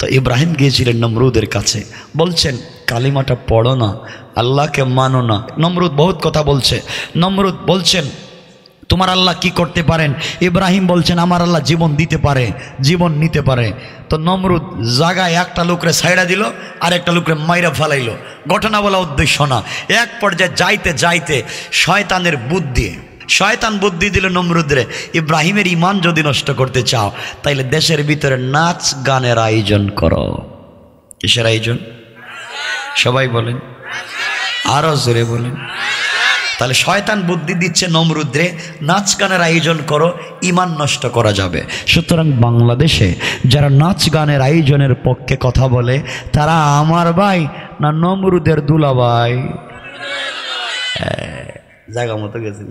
তো ইব্রাহিম গিয়েছিলেন নমরুদের কাছে, বলছেন কালিমাটা পড়ো না, আল্লাহকে মানো না। নমরুদ বহুত কথা বলছে। নমরুদ বলছেন তোমার আল্লাহ কি করতে পারেন? ইব্রাহিম বলছেন আমার আল্লাহ জীবন দিতে পারে, জীবন নিতে পারে। তো নমরুদ জায়গায় একটা লোকরে ছাইড়া দিল, আর একটা লোকরে মাইরা ফালাইলো। ঘটনা বলা উদ্দেশ্য না। এক পর্যায়ে যাইতে যাইতে শয়তান বুদ্ধি দিল নমরুদরে, ইব্রাহিমের ইমান যদি নষ্ট করতে চাও তাইলে দেশের ভিতরে নাচ গানের আয়োজন করো। কিসের আয়োজন? সবাই বলেন, আরো জোরে বলেন। তাহলে শয়তান বুদ্ধি দিচ্ছে নমরুদরে, নাচ গানের আয়োজন করো, ইমান নষ্ট করা যাবে। সুতরাং বাংলাদেশে যারা নাচ গানের আয়োজনের পক্ষে কথা বলে তারা আমার ভাই না নমরুদের দুলা ভাই? জায়গা মতো গেছেন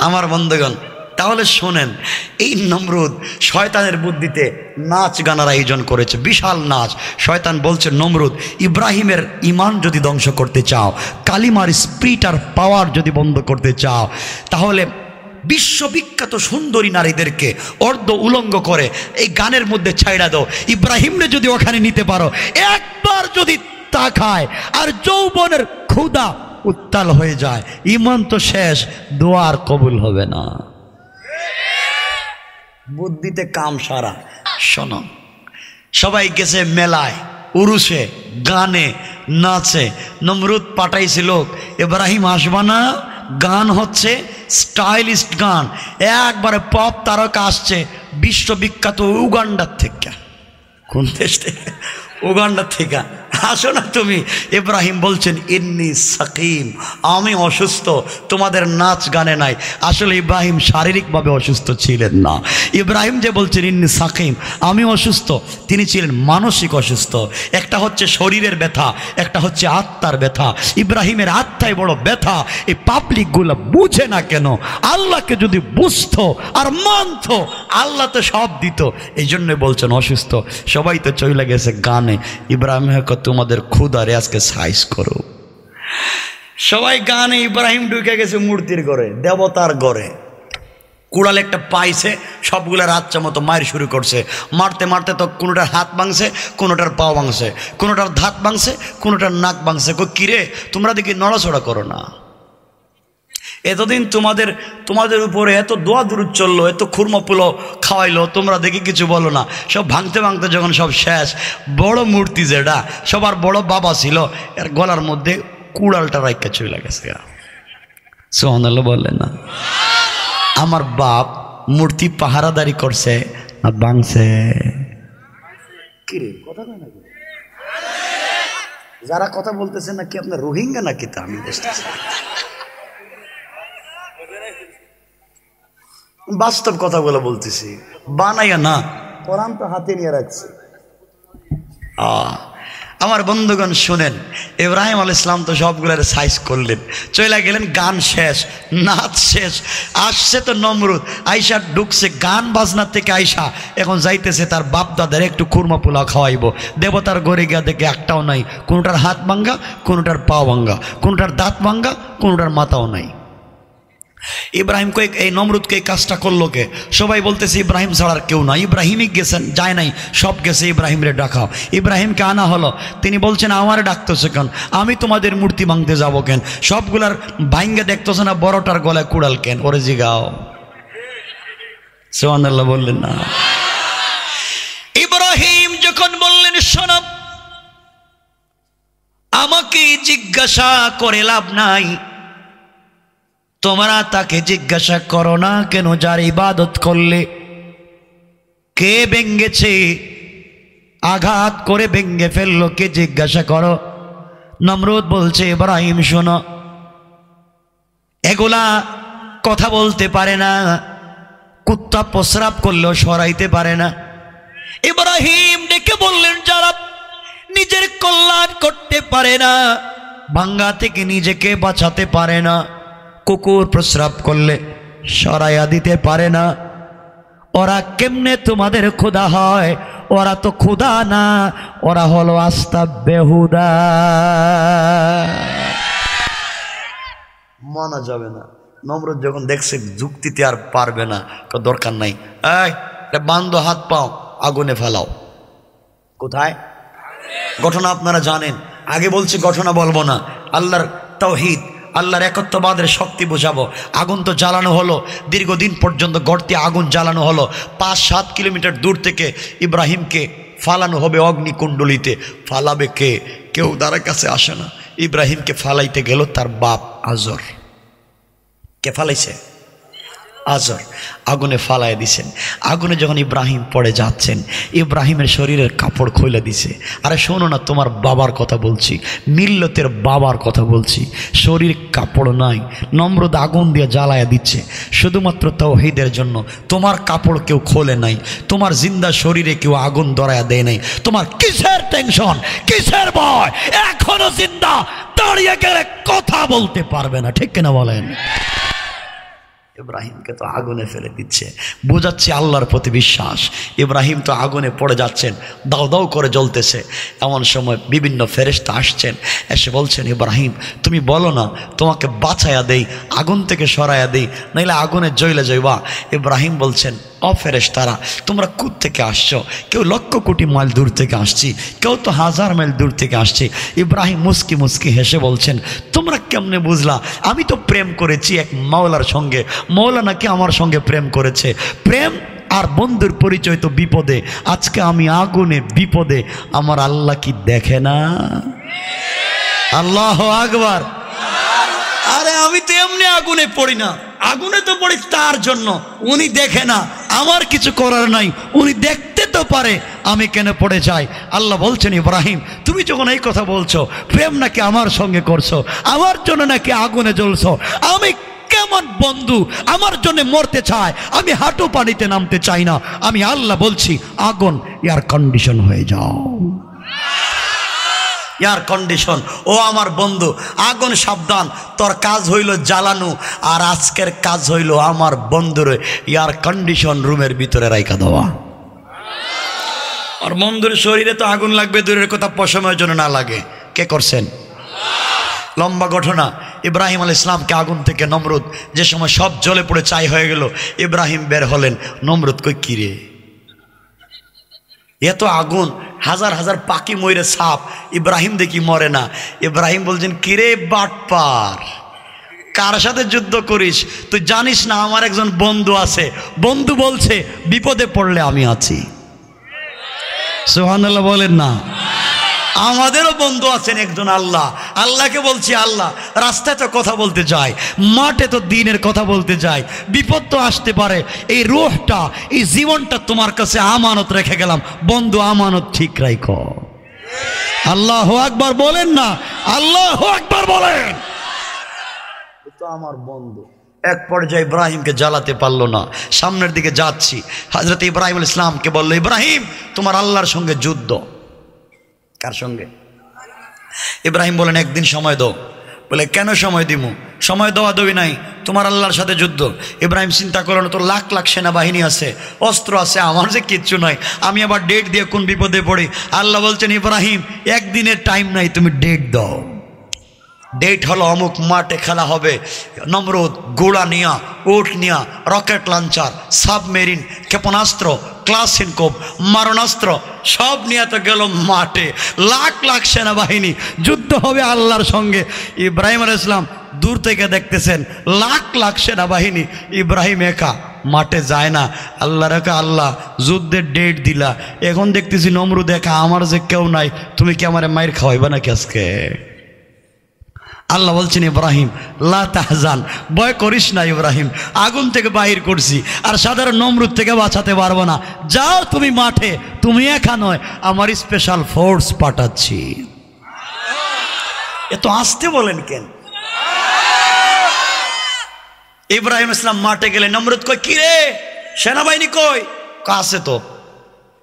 আমার বন্ধুগণ। তাহলে শোনেন, এই নমরুদ শয়তানের বুদ্ধিতে নাচ গানার আয়োজন করেছে, বিশাল নাচ। শয়তান বলছে নমরুদ, ইব্রাহিমের ইমান যদি ধ্বংস করতে চাও, কালিমার স্পিরিট আর পাওয়ার যদি বন্ধ করতে চাও, তাহলে বিশ্ববিখ্যাত সুন্দরী নারীদেরকে অর্ধ উলঙ্গ করে এই গানের মধ্যে ছাইড়া দাও। ইব্রাহিমরে যদি ওখানে নিতে পারো, একবার যদি তাকায় আর যৌবনের ক্ষুধা উত্তাল হয়ে যায়, ইমান তো শেষ, দোয়া আর কবুল হবে না। বুদ্ধিতে কাম সারা। শোনো, সবাই গেছে মেলায়, উরুসে, গানে, নাচে। নমরুদ পাঠাইছে লোক, ইব্রাহিম আসবা না, গান হচ্ছে স্টাইলিস্ট গান, একবারে পপ তারকা আসছে বিশ্ববিখ্যাত উগান্ডার থেকে। কোন দেশ থেকে? উগান্ডার থেকে। আসো না তুমি। ইব্রাহিম বলছেন ইন্নি সাকিম, আমি অসুস্থ, তোমাদের নাচ গানে নাই। আসলে ইব্রাহিম শারীরিকভাবে অসুস্থ ছিলেন না। ইব্রাহিম যে বলছেন ইন্নি সাকিম, আমি অসুস্থ, তিনি ছিলেন মানসিক অসুস্থ। একটা হচ্ছে শরীরের ব্যথা, একটা হচ্ছে আত্মার ব্যথা। ইব্রাহিমের আত্মায় বড় ব্যথা। এই পাবলিকগুলো বুঝে না কেন? আল্লাহকে যদি বুঝতো আর মানতো, আল্লাহ তো সব দিত। এই জন্য বলছেন অসুস্থ। সবাই তো চলে গেছে গানে। ইব্রাহিম তোমাদের ক্ষুধারে আজকে সাইজ করো। সবাই গানে। ইব্রাহিম ঢুকে গেছে মূর্তির ঘরে, দেবতার ঘরে। কুড়াল একটা পাইছে, সবগুলা রাচ্চা মতো মায়ের শুরু করছে। মারতে মারতে তো কোনোটার হাত ভাঙছে, কোনোটার পাও ভাঙছে, কোনোটার ধাত ভাঙছে, কোনোটার নাক ভাঙছে। কিরে তোমরা দেখি নড়াচড়া করো না? এতদিন তোমাদের উপরে এত দোয়া দুরুদ চললো, এত খুরমা পুলো খাওয়াইলো, তোমরা দেখি কিছু বলো না। সব ভাঙতে ভাঙতে যখন সব শেষ, বড় মূর্তি যেটা সবার বড় বাবা ছিল, এর গলার মধ্যে কুড়ালটা রাইখা চলে গেছে। সুবহানাল্লাহ বললেন না? আমার বাপ মূর্তি পাহারাদারি করছে না ভাঙছে? কিরে কথা কয় না? যারা কথা বলতেছে নাকি আপনার রোহিঙ্গা নাকি? তা আমি বুঝতেছি। বাস্তব কথাগুলো বলতেছি, বানাইয়া না। কোরআন তো হাতে নিয়ে রাখছে। আমার বন্ধুগণ শুনেন, ইব্রাহিম আলাইহিস সালাম তো সবগুলোর সাইজ করলেন, চলে গেলেন। গান শেষ, নাচ শেষ। আসছে তো নমরুদ, আয়সা ঢুকছে গান বাজনার থেকে। আয়সা এখন যাইতেছে তার বাপ দাদার একটু খুরমা পোলাও খাওয়াইব। দেবতার ঘরে গিয়া দেখে একটাও নাই, কোনোটার হাত ভাঙ্গা, কোনোটার পা ভাঙ্গা, কোনোটার দাঁত ভাঙ্গা, কোনোটার মাথাও নাই। ইব্রাহিম কয়েক এই নমরুদকে এই কাজটা করলো কে? সবাই বলতেছে ইব্রাহিম ছাড়ার কেউ না। ইব্রাহিমই গেছেন, যায় নাই, সব গেছে। ইব্রাহিমরে ডাকাও। ইব্রাহিমকে আনা হলো। তিনি বলছেন আমারে ডাকতেছে কেন? আমি তোমাদের মূর্তি ভাঙতে যাবো কেন? সবগুলার ভাঙ্গে দেখতেছে না, বড়টার গলায় কুড়াল কেন? ওরে জিগাও। সুবহানাল্লাহ বললেন না? ইব্রাহিম যখন বললেন শোনো, আমাকে জিজ্ঞাসা করে লাভ নাই, তোমরা তাকে জিজ্ঞাসা করো না কেন যার ইবাদত করলে কে ভেঙ্গেছে, আঘাত করে ভেঙ্গে ফেললো, কে জিজ্ঞাসা করো। নমরুদ বলছে ইব্রাহিম শোনো, এগুলা কথা বলতে পারে না, কুত্তা প্রস্রাব করলেও সরাইতে পারে না। ইব্রাহিম ডেকে বললেন যারা নিজের কল্যাণ করতে পারে না, ভাঙ্গা থেকে নিজেকে বাঁচাতে পারে না, কুকুর প্রস্রাব করলে সরাইয়া দিতে পারে না, ওরা কেমনে তোমাদের খোদা হয়? ওরা তো খোদা না, ওরা হলো আস্তা বেহুদা। মানা যাবে না। নমরুদ যখন দেখছে যুক্তিতে আর পারবে না, দরকার নাই, এই বান্ধ হাত পাও, আগুনে ফেলাও। কোথায়? ঘটনা আপনারা জানেন, আগে বলছি ঘটনা বলবো না। আল্লাহর তাওহীদ, আল্লাহর একত্ববাদের শক্তি বোঝাবো। আগুন তো জ্বালানো হলো, দীর্ঘদিন পর্যন্ত গর্তে আগুন জ্বালানো হলো। 5-7 কিলোমিটার দূর থেকে ইব্রাহিমকে ফালানো হবে অগ্নিকুণ্ডলিতে। ফালাবে কে? কেউ দ্বারা কাছে আসে না। ইব্রাহিমকে ফালাইতে গেল তার বাপ আজর। কে ফালাইছে? আজর। আগুনে ফালাই দিছেন। আগুনে যখন ইব্রাহিম পড়ে যাচ্ছেন, ইব্রাহিমের শরীরের কাপড় খুলে দিছে। আরে শোনো না, তোমার বাবার কথা বলছি, মিল্লতের বাবার কথা বলছি। শরীর কাপড় নাই, নমরুদ আগুন দিয়ে জ্বালায়া দিচ্ছে শুধুমাত্র তাওহীদের জন্য। তোমার কাপড় কেউ খোলে নাই, তোমার জিন্দা শরীরে কেউ আগুন ধরায়া দেয় নাই। তোমার কিসের টেনশন, কিসের ভয়? এখনো জিন্দা, দাঁড়িয়ে গেলে কথা বলতে পারবে না, ঠিক কিনা বলেন? ইব্রাহিমকে তো আগুনে ফেলে দিচ্ছে, বোঝাচ্ছে আল্লাহর প্রতি বিশ্বাস। ইব্রাহিম তো আগুনে পড়ে যাচ্ছেন, দাও দাও করে জ্বলতেছে। এমন সময় বিভিন্ন ফেরেশতা আসছেন, এসে বলছেন, ইব্রাহিম তুমি বলো না, তোমাকে বাঁচাইয়া দেই, আগুন থেকে সরাইয়া দেই, নাইলে আগুনে জ্বলে যাইবা। ইব্রাহিম বলছেন, ও ফেরেশতারা, তোমরা কোথ থেকে আসছো? কেউ লক্ষ কোটি মাইল দূর থেকে আসছি, কেউ তো 1000 মাইল দূর থেকে আসছি। ইব্রাহিম মুস্কি মুস্কি হেসে বলছেন, তোমরা কেমনে বুঝলা? আমি তো প্রেম করেছি এক মাওলার সঙ্গে, মাওলা নাকি আমার সঙ্গে প্রেম করেছে। প্রেম আর বন্ধুর পরিচয় তো বিপদে। আজকে আমি আগুনে বিপদে, আমার আল্লাহ কি দেখে না? আল্লাহু আকবার। আরে আমি তো এমনি আগুনে পড়ি না, আগুনে তো পড়ি তার জন্য। উনি দেখে না, আমার কিছু করার নাই, উনি দেখতে তো পারে আমি কেন পড়ে যাই। আল্লাহ বলছেন, ইব্রাহিম তুমি যখন এই কথা বলছো, প্রেম নাকি আমার সঙ্গে করছো, আমার জন্য নাকি আগুনে জ্বলছো, আমি কেমন বন্ধু আমার জন্য মরতে চায়? আমি হাঁটু পানিতে নামতে চাই না। আমি আল্লাহ বলছি, আগুন এয়ার কন্ডিশন হয়ে যাও। এয়ার কন্ডিশন, ও আমার বন্ধু, আগুন সাবধান, তোর কাজ হইল জ্বালানো, আর আজকের কাজ হইল আমার বন্ধুর এয়ার কন্ডিশন রুমের ভিতরে রাইখা দেওয়া। আর বন্ধুর শরীরে তো আগুন লাগবে, দূরের কথা পশমের জন্য না লাগে। কে করছেন? লম্বা ঘটনা। ইব্রাহিম আলাইহিস সালামকে আগুন থেকে নমরুদ, যে সময় সব জ্বলে পড়ে ছাই হয়ে গেল, ইব্রাহিম বের হলেন। নমরুদ কই, কিরে এত আগুন, হাজার হাজার পাখি ময়ূরে সাপ, ইব্রাহিম দেখি মরে না। ইব্রাহিম বলছেন, কিরে বাটপার, কার সাথে যুদ্ধ করিস? তুই জানিস না আমার একজন বন্ধু আছে, বন্ধু বলছে বিপদে পড়লে আমি আছি। সুবহানাল্লাহ বলেন না? আমাদেরও বন্ধু আছেন একজন আল্লাহ। আল্লাহকে বলছি, আল্লাহ রাস্তায় তো কথা বলতে যাই, মাঠে তো দিনের কথা বলতে যাই, বিপদ তো আসতে পারে, এই রূহটা, এই জীবনটা তোমার কাছে আমানত রেখে গেলাম, বন্ধু আমানত ঠিক রাখো। আল্লাহু আকবার বলেন না? আল্লাহু আকবার বলেন। তো আমার বন্ধু। এক পর্যায়ে ইব্রাহিমকে জ্বালাতে পারলো না, সামনের দিকে যাচ্ছি, হযরত ইব্রাহিম আলাইহিস সালামকে বলল, ইব্রাহিম তোমার আল্লাহর সঙ্গে যুদ্ধ। কার সঙ্গে? ইব্রাহিম বলেন, একদিন সময় দাও। বলে, কেন সময় দিব? সময় দেওয়া দেবি নাই, তোমার আল্লাহর সাথে যুদ্ধ। ইব্রাহিম চিন্তা করলো, তো লাখ লাখ সেনাবাহিনী আছে, অস্ত্র আছে, আমার যে কিচ্ছু নয়, আমি আবার ডেট দিয়ে কোন বিপদে পড়ি। আল্লাহ বলছেন, ইব্রাহিম একদিনের টাইম নাই, তুমি ডেট দাও। ডেট হলো অমুক মাঠে খেলা হবে। নমরুদ গোড়া নিয়া, উট নিয়া, রকেট লঞ্চার, সাবমেরিন, ক্ষেপণাস্ত্র, ক্লাসিনকোপ, মারণাস্ত্র সব নিয়ে তো গেল মাঠে। লাখ লাখ সেনাবাহিনী, যুদ্ধ হবে আল্লাহর সঙ্গে। ইব্রাহিম আলাইহিস সালাম দূর থেকে দেখতেছেন লাখ লাখ সেনাবাহিনী, ইব্রাহিম একা মাঠে যায় না। আল্লাহ রেখা, আল্লাহ যুদ্ধের ডেট দিলা, এখন দেখতেছি নমরুদ একা, আমার যে কেউ নাই, তুমি কি আমারে মায়ের খাওয়াইবা নাকি আজকে? আল্লাহ বলছেন, ইব্রাহিম লা তাহজান, ভয় করিস না ইব্রাহিম, আগুন থেকে বাহির করছি, আর সাধারণ নমরুদ থেকে বাঁচাতে পারবো না। যাও তুমি মাঠে, তুমি একা নয়, আমার স্পেশাল ফোর্স পাঠাচ্ছি। এত আসতে বলেন কেন? ইব্রাহিম ইসলাম মাঠে গেলে নমরুদ কই, কি রে সেনাবাহিনী কই? আছে তো,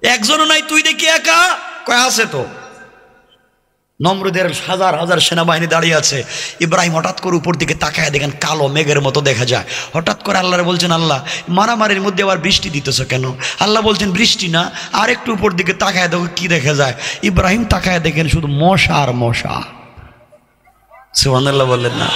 একজনও নাই, তুই দেখি একা? কয় আছে তো। নমরুদের হাজার হাজার সেনাবাহিনী দাঁড়িয়ে আছে। ইব্রাহিম হঠাৎ করে উপর দিকে তাকায়, দেখেন কালো মেঘের মতো দেখা যায়। হঠাৎ করে আল্লাহরে বলছেন, আল্লাহ মারামারির মধ্যে আবার বৃষ্টি দিতেছ কেন? আল্লাহ বলছেন, বৃষ্টি না, আর একটু উপর দিকে তাকায় দেখো কি দেখা যায়। ইব্রাহিম তাকায় দেখেন শুধু মশা আর মশা। সুবহানাল্লাহ বললেন না?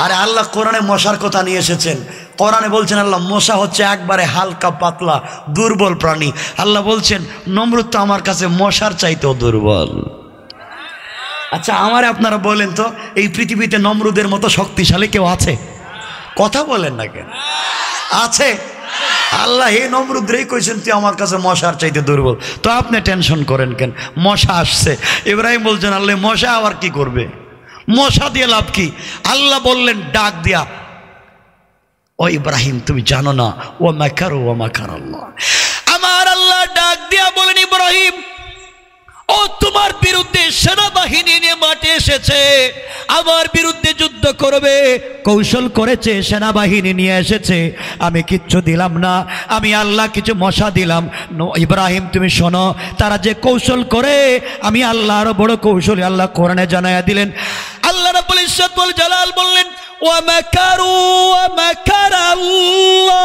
আরে আল্লাহ কোরআনে মশার কথা নিয়ে এসেছেন, কোরআনে বলছেন আল্লাহ মশা হচ্ছে একবারে হালকা পাতলা দুর্বল প্রাণী। আল্লাহ বলছেন নমরুদ তো আমার কাছে মশার চাইতেও দুর্বল। আচ্ছা আমারে আপনারা বলেন তো, এই পৃথিবীতে নমরুদের মতো শক্তিশালী কেউ আছে? কথা বলেন না কেন? আছে। আল্লাহ এই নমরুদরেই কইছেন তুই আমার কাছে মশার চাইতে দুর্বল, তো আপনি টেনশন করেন কেন? মশা আসছে, ইব্রাহিম বলছেন আল্লাহ মশা আবার কি করবে, মশা দিয়ে লাভ কি? আল্লাহ বললেন ডাক দিয়া, ও ইব্রাহিম তুমি জানো না ও মাকার ও মাকার আল্লাহ। আমার আল্লাহ ডাক দিয়া বলেন ইব্রাহিম ও তোমার বিরুদ্ধে সেনাবাহিনী নিয়ে মাঠে এসেছে, আমার বিরুদ্ধে যুদ্ধ করবে, কৌশল করেছে, সেনাবাহিনী নিয়ে এসেছে, আমি কিচ্ছু দিলাম না, আমি আল্লাহ কিছু মশা দিলাম। ইব্রাহিম তুমি শোনো, তারা যে কৌশল করে আমি আল্লাহ আরো বড় কৌশলী আল্লাহ কোরআনে জানাইয়া দিলেন। আল্লাহ রাব্বুল ইজ্জত ওয়াল জালাল বললেন ওয়া মাকারু ওয়া মাকার আল্লাহ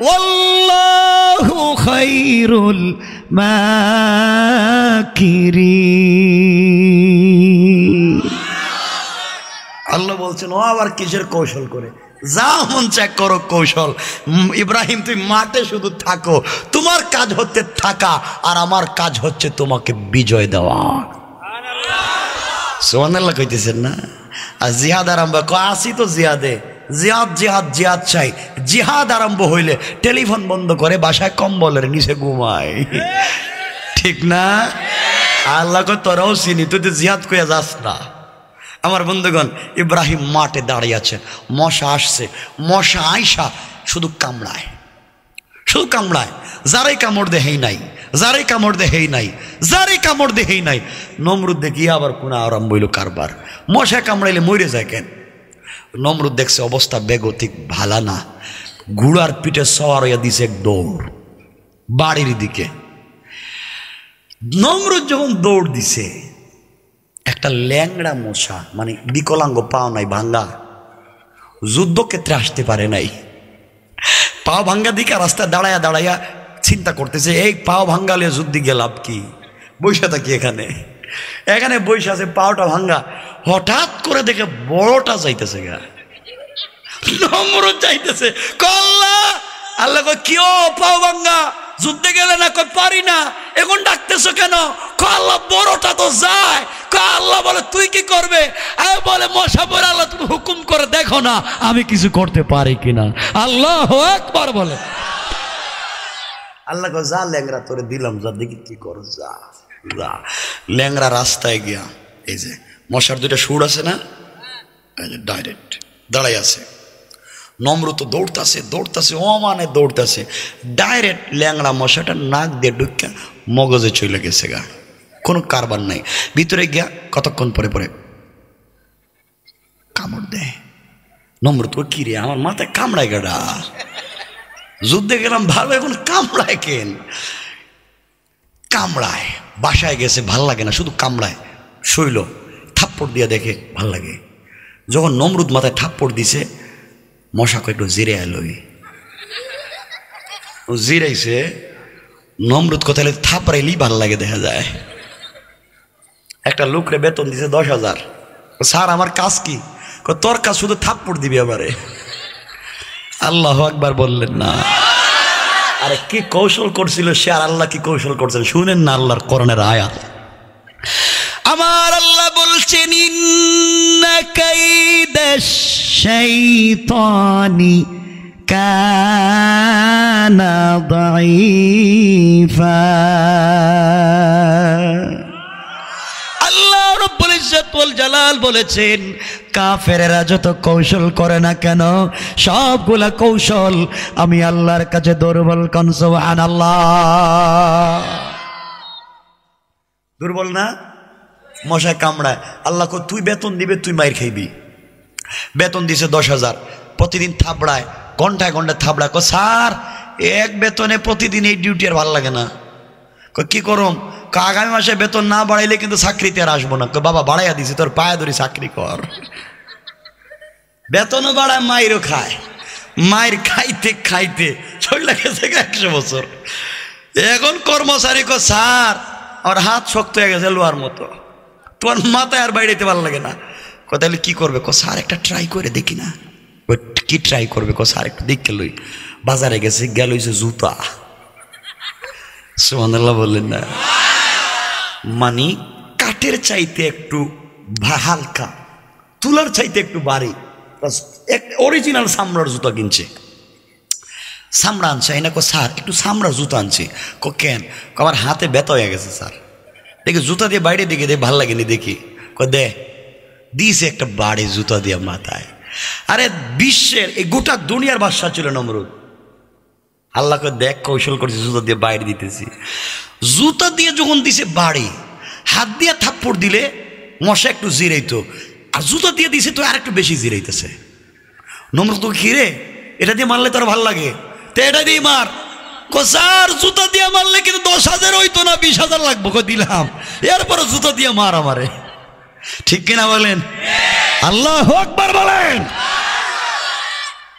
ওয়াল্লাহু খায়রুল মাকিরিন। আল্লাহ বলছেন ও আবার কিসের কৌশল করে, যা মন চেক করো কৌশল। ইব্রাহিম তুই মাঠে শুধু থাকো, তোমার কাজ হচ্ছে থাকা, আর আমার কাজ হচ্ছে তোমাকে বিজয় দেওয়া। সুবহানাল্লাহ কইতেছেন না? আর জিহাদ আরম্ভ আসি তো জিহাদে, জিহাদ জিহাদ জিহাদ চাই। জিহাদ আরম্ভ হইলে টেলিফোন বন্ধ করে বাসায় কম্বলের নিচে ঘুমায়, ঠিক না? আল্লাহ কয় তোরাও চিনি, তুই তো জিহাদ কইয়া যাস না। আমার বন্ধুগণ ইব্রাহিম মাঠে দাঁড়িয়ে আছে, মশা আসছে, মশা আইসা শুধু কামড়ায়, শুধু কামড়ায়, যারাই কামড় দে হেই নাই, যারাই কামড় দে হেই নাই, যারাই কামড় দে হেই নাই। নমরুদ দেখি আবার কোন আরম্ভ হইল কারবার, মশা কামড়াইলে মরে যায় কেন? নমরুদ দেখছে অবস্থা বেগতিক ভালা না, ঘোড়ার পিঠে সওয়ার হইয়া দিছে এক দৌড় বাড়ির দিকে। নমরুদ যখন দৌড় দিছে, একটা ল্যাংড়া মশা, মানে বিকলাঙ্গ, পাও নাই ভাঙ্গা, যুদ্ধক্ষেত্রে আসতে পারে নাই, পাও ভাঙ্গা দিকে রাস্তায় দাঁড়াইয়া দাঁড়াইয়া চিন্তা করতেছে এই পাও ভাঙ্গালে যুদ্ধে গেলাম কি, বৈশা থাকি এখানে, এখানে বৈশা আছে পাওটা ভাঙ্গা। হঠাৎ করে দেখে বড়টা যাইতেছে গা, নমরুদ যাইতেছে, আল্লাহ আল্লাহ কয় কি ও পাও ভাঙ্গা যুদ্ধে গেলে না? কয় পারি না। এখন ডাকতেছো কেন? আল্লাহ বড়টা তো যায়। আল্লাহ বলে তুই কি করবে? বলে মশা বলে আল্লাহ তুমি হুকুম করে দেখো না আমি কিছু করতে পারি কিনা। আল্লাহু আকবার বলে। আল্লাহ কয় যা ল্যাংরা তোরে দিলাম, যা দেখি কি কর, যা যা। ল্যাংরা রাস্তায় গিয়া এই যে মশার দুইটা সুর আছে না, ডাইরেক্ট দাঁড়াই আছে। নমরুদ তো দৌড়তাছে দৌড়তাছে মানে দৌড়তাছে, ডাইরেক্ট ল্যাংড়া মশাটা নাক দিয়ে ঢুকা মগজে চলে গেছে গা, কোনো কারবার নাই। ভিতরে গিয়া কতক্ষণ পরে পরে কামড় দেয়। নমরুদ তো কি রে আমার মাথায় কামড়ায় গাডা, যুদ্ধে গেলাম ভালো, এখন কামড়ায় কেন? কামড়ায়, বাসায় গেছে ভাল লাগে না, শুধু কামড়ায়। শৈল থাপ্পড় দিয়ে দেখে ভাল লাগে। যখন নমরুদ মাথায় থাপ্পড় দিছে, মশা কয়েকটু জিরে এলোই, জিরাইছে। নমরুদ কোথায় থাপড়াইলি ভাল লাগে দেখা যায়। একটা লোকরে বেতন দিছে 10,000। স্যার আমার কাজ কি? তোর কাজ শুধু থাপ্পড় দিবি এবারে। আল্লাহু আকবার বললেন না? আরে কি কৌশল করছিল সে, আর আল্লাহ কি কৌশল করছেন শুনেন না আল্লাহর কোরআনের আয়াত। আমার আল্লাহ বলছেন ইন্না কাইদাশ শাইতানি কানা দাঈফা। আল্লাহ রাব্বুল ইজ্জত ওয়াল জালাল বলেছেন কাফেরেরা যত কৌশল করে না কেন, সবগুলা কৌশল আমি আল্লাহর কাছে দুর্বল। কোন সুবহানাল্লাহ। দুর্বল না? মশায় কামড়ায়, আল্লাহ কো তুই বেতন দিবে, তুই মাইর খাইবি। বেতন দিছে 10,000, প্রতিদিন থাবড়ায়, ঘন্টায় ঘন্টায় থাবড়ায়। কো স্যার এক বেতনে প্রতিদিন এই ডিউটি আর ভালো লাগে না। কি করম? আগামী মাসে বেতন না বাড়াইলে কিন্তু চাকরিতে আর আসবো না। বাবা বাড়াইয়া দিছি, তোর পায়ে ধরি চাকরি কর। বেতনও বাড়ায়, মাইরও খায়, মায়ের খাইতে খাইতে চলে গেছে 100 বছর। এখন কর্মচারী কো স্যার আমার হাত শক্ত হয়ে গেছে লোহার মতো, তোমার মাথায় আর বাইরেতে ভালো লাগে না। তাহলে কি করবে? স্যার একটা ট্রাই করে দেখি না। কি ট্রাই করবে? স্যার একটু দেখতে লই। বাজারে গেছে, গেল হইছে জুতা। সুবহানাল্লাহ বললেন না? মানে কাঠের চাইতে একটু হালকা, তুলার চাইতে একটু ভারী, অরিজিনাল চামড়ার জুতা কিনছে। চামড়া আনছে না? স্যার একটু চামড়ার জুতা আনছি। কেন? আমার হাতে ব্যথা হয়ে গেছে স্যার। দেখি জুতা দিয়ে বাইরে দিকে দে, ভাল লাগেনি দেখি। দে দিয়েছে একটা বাড়ি জুতা দিয়ে মাথায়। আরে বিশ্বের এই গোটা দুনিয়ার বাদশা ছিল নমরুদ। আল্লাহকে দেখ কৌশল করছে, জুতা দিয়ে বাইরে দিতেছি। জুতা দিয়ে যখন দিছে বাড়ি, হাত দিয়ে থাপ্পড় দিলে মশা একটু জিরাইতো, আর জুতা দিয়ে দিছে তো আর একটু বেশি জিরাইতেছে। নমরুদ তো খিরে এটা দিয়ে মারলে তোর ভাল লাগে, তো এটা দিয়ে মার। স্যার জুতা দিয়ে মারলে কিন্তু 10,000 হইতো না, 20,000 লাগবো। দিলাম, এরপরে জুতা দিয়ে মার আমারে। ঠিক কিনা বলেন? আল্লাহু আকবার বলেন।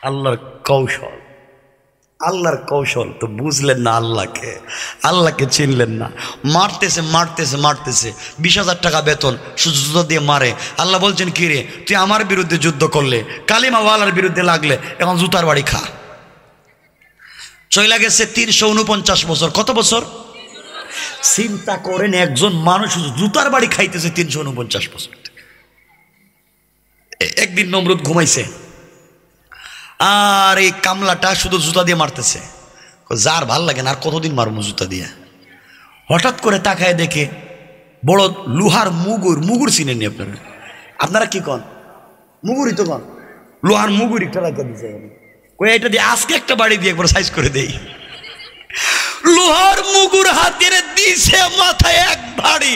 আল্লাহর কৌশল, আল্লাহর কৌশল তো বুঝলেন না। আল্লাহকে চিনলেন না। মারতেছে মারতেছে মারতেছে, 20,000 টাকা বেতন, শুধু জুতা দিয়ে মারে। আল্লাহ বলছেন কি রে, তুই আমার বিরুদ্ধে যুদ্ধ করলে, কালিমাওয়ালার বিরুদ্ধে লাগলে, এখন জুতার বাড়ি খা। চইলা গেছে 349 বছর। কত বছর? চিন্তা করেন, একজন মানুষ জুতার বাড়ি খাইতেছে 349 বছর। একদিন নমরুদ ঘুমাইছে, আর এই কামলাটা শুধু জুতা দিয়ে মারতেছে। যার ভাল লাগে না, আর কতদিন মারবো জুতা দিয়ে। হঠাৎ করে তাকায় দেখে বড় লোহার মুগুর চিনেননি আপনারা? আপনারা কি কন? মুগুরই তো কন। লোহার মুগুর একটা রাখা দিচ্ছে, এটা দিয়ে আজকে একটা বাড়ি দিয়ে একবার সাইজ করে দেই। লোহার মুগুর হাতের দিছে মাথায় এক বাড়ি,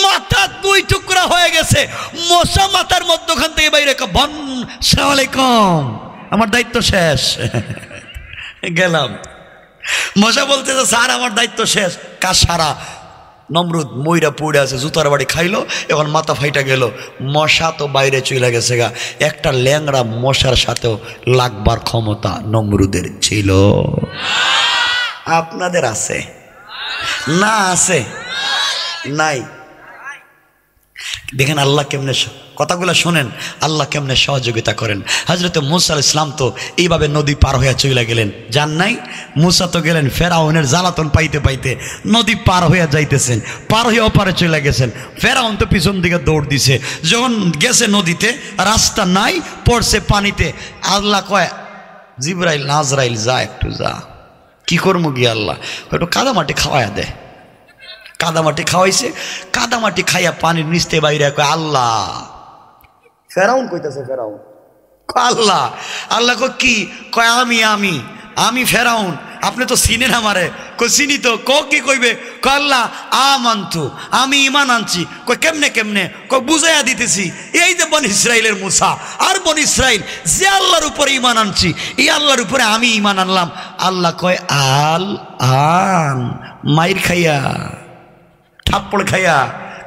মাথা 2 টুকরা হয়ে গেছে। মশা মাথার মধ্যখান থেকে বাইরে বন, আসসালামু আলাইকুম, আমার দায়িত্ব শেষ। গেলাম। মশা বলতেছে স্যার আমার দায়িত্ব শেষ। কাজ সারা। নমরুদ মইরা পড়ে আছে, জুতার বাড়ি খাইলো, এখন মাথা ফাইটা গেল। মশা তো বাইরে চলে গেছে গা। একটা ল্যাংড়া মশার সাথেও লাগবার ক্ষমতা নমরুদের ছিল। আপনাদের আছে না? আছে নাই? দেখেন আল্লাহ কেমনে, কথাগুলো শোনেন, আল্লাহ কেমনে সহযোগিতা করেন। হযরত মূসা আলাইহিস সালাম তো এইভাবে নদী পার হয়ে চলে গেলেন। জান নাই? মূসা তো গেলেন ফেরাউনের জ্বালাতন পাইতে পাইতে, নদী পার হয়ে যাইতেছেন, পার হয়ে ওপারে চলে গেছেন। ফেরাউন তো পিছন দিকে দৌড় দিছে। যখন গেছে নদীতে, রাস্তা নাই, পড়ছে পানিতে। আল্লাহ কয় জিবরাইল নাজরাইল যা, একটু যা। কি করবো গিয়ে? আল্লাহ একটু কাদামাটি খাওয়াইয়া দে। কাদামাটি খাওয়াইছে। কাদামাটি খাইয়া পানির নিচতে বাইরে কয় আল্লাহ। ফেরাউন কইতাছে, ফেরাউন আল্লাহ। আল্লাহ কয় কি? কয় আমি ফেরাউন। আপনি তো চিনেন আমারে? কই চিনি তো। কি কইবে? কয় আল্লাহ আমানতু, আমি ঈমান আনছি। কয় কেমনে কেমনে? কয় বুঝাইয়া দিতেছি। এই যে বনি ইসরাইলের মূসা আর বনি ইসরাইল, যে আল্লাহর উপরে ঈমান আনছি, এই আল্লাহর উপরে আমি ঈমান আনলাম। আল্লাহ কয় আন মাইর খাইয়া, থাপ্পড় খাইয়া,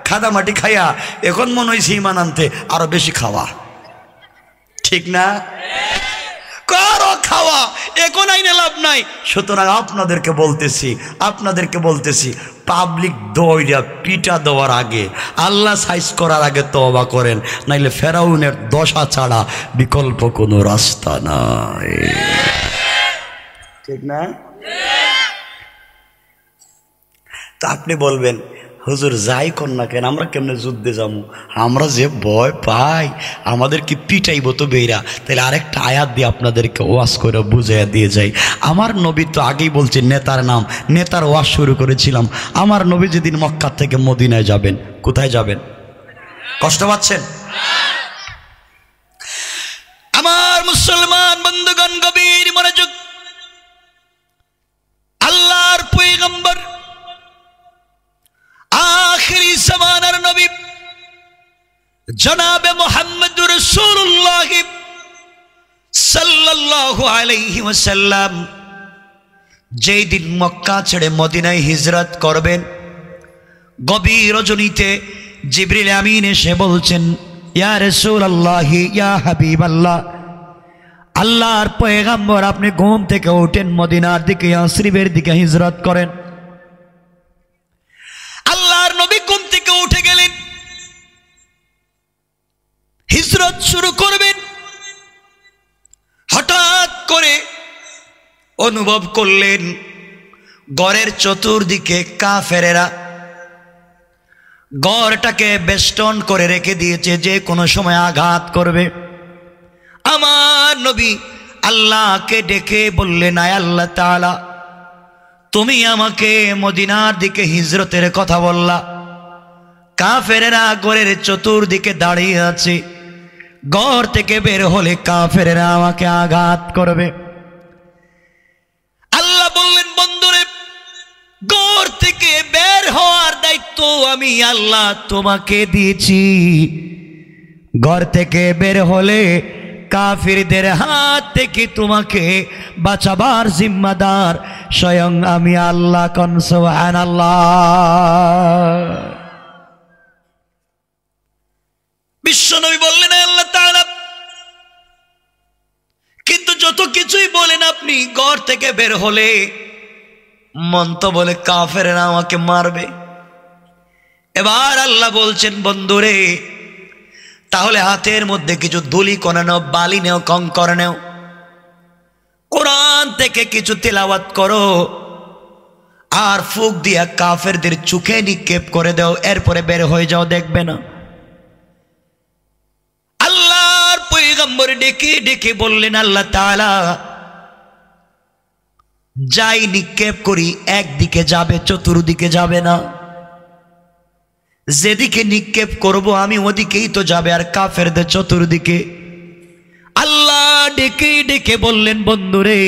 খাদামাটি খাইয়া, এখন মনে হয়েছে ঈমান আনতে আরো বেশি খাওয়া। ঠিক না? কারো খাওয়া এখন আইনে লাভ নাই। সুতরাং আপনাদেরকে বলতেছি পাবলিক দইরা পিটা দেওয়ার আগে, আল্লাহ সাইজ করার আগে তওবা করেন, নাইলে ফেরাউনের দশা ছাড়া বিকল্প কোনো রাস্তা নাই। ঠিক না? তা আপনি বলবেন হুজুর যাই কর না কেন, আমরা কেমনে যুদ্ধে যাবো? আমরা যে ভয় পাই, আমাদের কি পিটাইব তো বেইরা। তাহলে আরেকটা আয়াত দিয়ে আপনাদেরকে ওয়াজ করে বুঝাইয়া দিয়ে যাই। আমার নবী তো আগেই বলছে নেতার নাম, নেতার ওয়াজ শুরু করেছিলাম। আমার নবী যেদিন মক্কা থেকে মদিনায় যাবেন, কোথায় যাবেন? কষ্ট পাচ্ছেন? আমার মুসলমান বন্ধুগণ গভীর মনোযোগ। আল্লাহর পয়গম্বর আখিরি জামানার নবী জনাবে মুহাম্মদুর রাসূলুল্লাহ সাল্লাল্লাহু আলাইহি ওয়াসাল্লাম যেই দিন মক্কা ছেড়ে মদিনায় হিজরত করবেন, গভীর রজনীতে জিবরিল আমিন এসে বলছেন ইয়া রাসূলুল্লাহ, ইয়া হাবিবাল্লাহ, আল্লাহর পয়গম্বর আপনি ঘুম থেকে ওঠেন, মদিনার দিকে ইয়াসরিবের দিকে হিজরত করেন। আল্লাহর নবী ঘুম থেকে উঠে গেলেন, হিজরত শুরু করবেন, হঠাৎ করে অনুভব করলেন গড়ের চতুর্দিকে কাফেরেরা গড়টাকে বেষ্টন করে রেখে দিয়েছে, যে কোনো সময় আঘাত করবে। আমার নবী আল্লাহকে ডেকে বললেন, আয় আল্লাহ তাআলা, তুমি আমাকে মদিনার দিকে হিজরতের কথা বললা, কাফেরেরা গড়ের চতুর্দিকে দাঁড়িয়ে আছে, গড় থেকে বের হলে কাফেরেরা আমাকে আঘাত করবে। আল্লাহ বললেন, বন্ধুরে, গড় থেকে বের হওয়ার দায়িত্ব আমি আল্লাহ তোমাকে দিয়েছি। ঘর থেকে বের হলে কাফিরদের হাত থেকে তোমাকে বাঁচাবার জিম্মাদার স্বয়ং আমি আল্লাহ। কোন সুবহানাল্লাহ। বিশ্বনবী বললেন, আল্লাহ তাআলা, কিন্তু যত কিছুই বলেন আপনি, ঘর থেকে বের হলে মন তো বলে কাফেররা আমাকে মারবে। এবার আল্লাহ বলছেন, বন্ধুরে, তাহলে হাতের মধ্যে কিছু ধুলি কণা নাও, বালি নেও, কঙ্কর নেও, কোরআন থেকে কিছু তেলাওয়াত করো, আর ফুক দিয়া কাফেরদের চোখে নিক্ষেপ করে দাও, এরপরে বের হয়ে যাও, দেখবে না। আল্লাহর পয়গম্বর ডেকে ডেকে বললেন, আল্লাহ তাআলা, যাই নিক্ষেপ করি একদিকে যাবে, চতুর্দিকে যাবে না। যেদিকে নিক্ষেপ করব আমি ওদিকেই তো যাবে, আর কাফেরদের চতুর্দিকে। আল্লাহ ডেকে ডেকে বললেন, বন্ধুরে,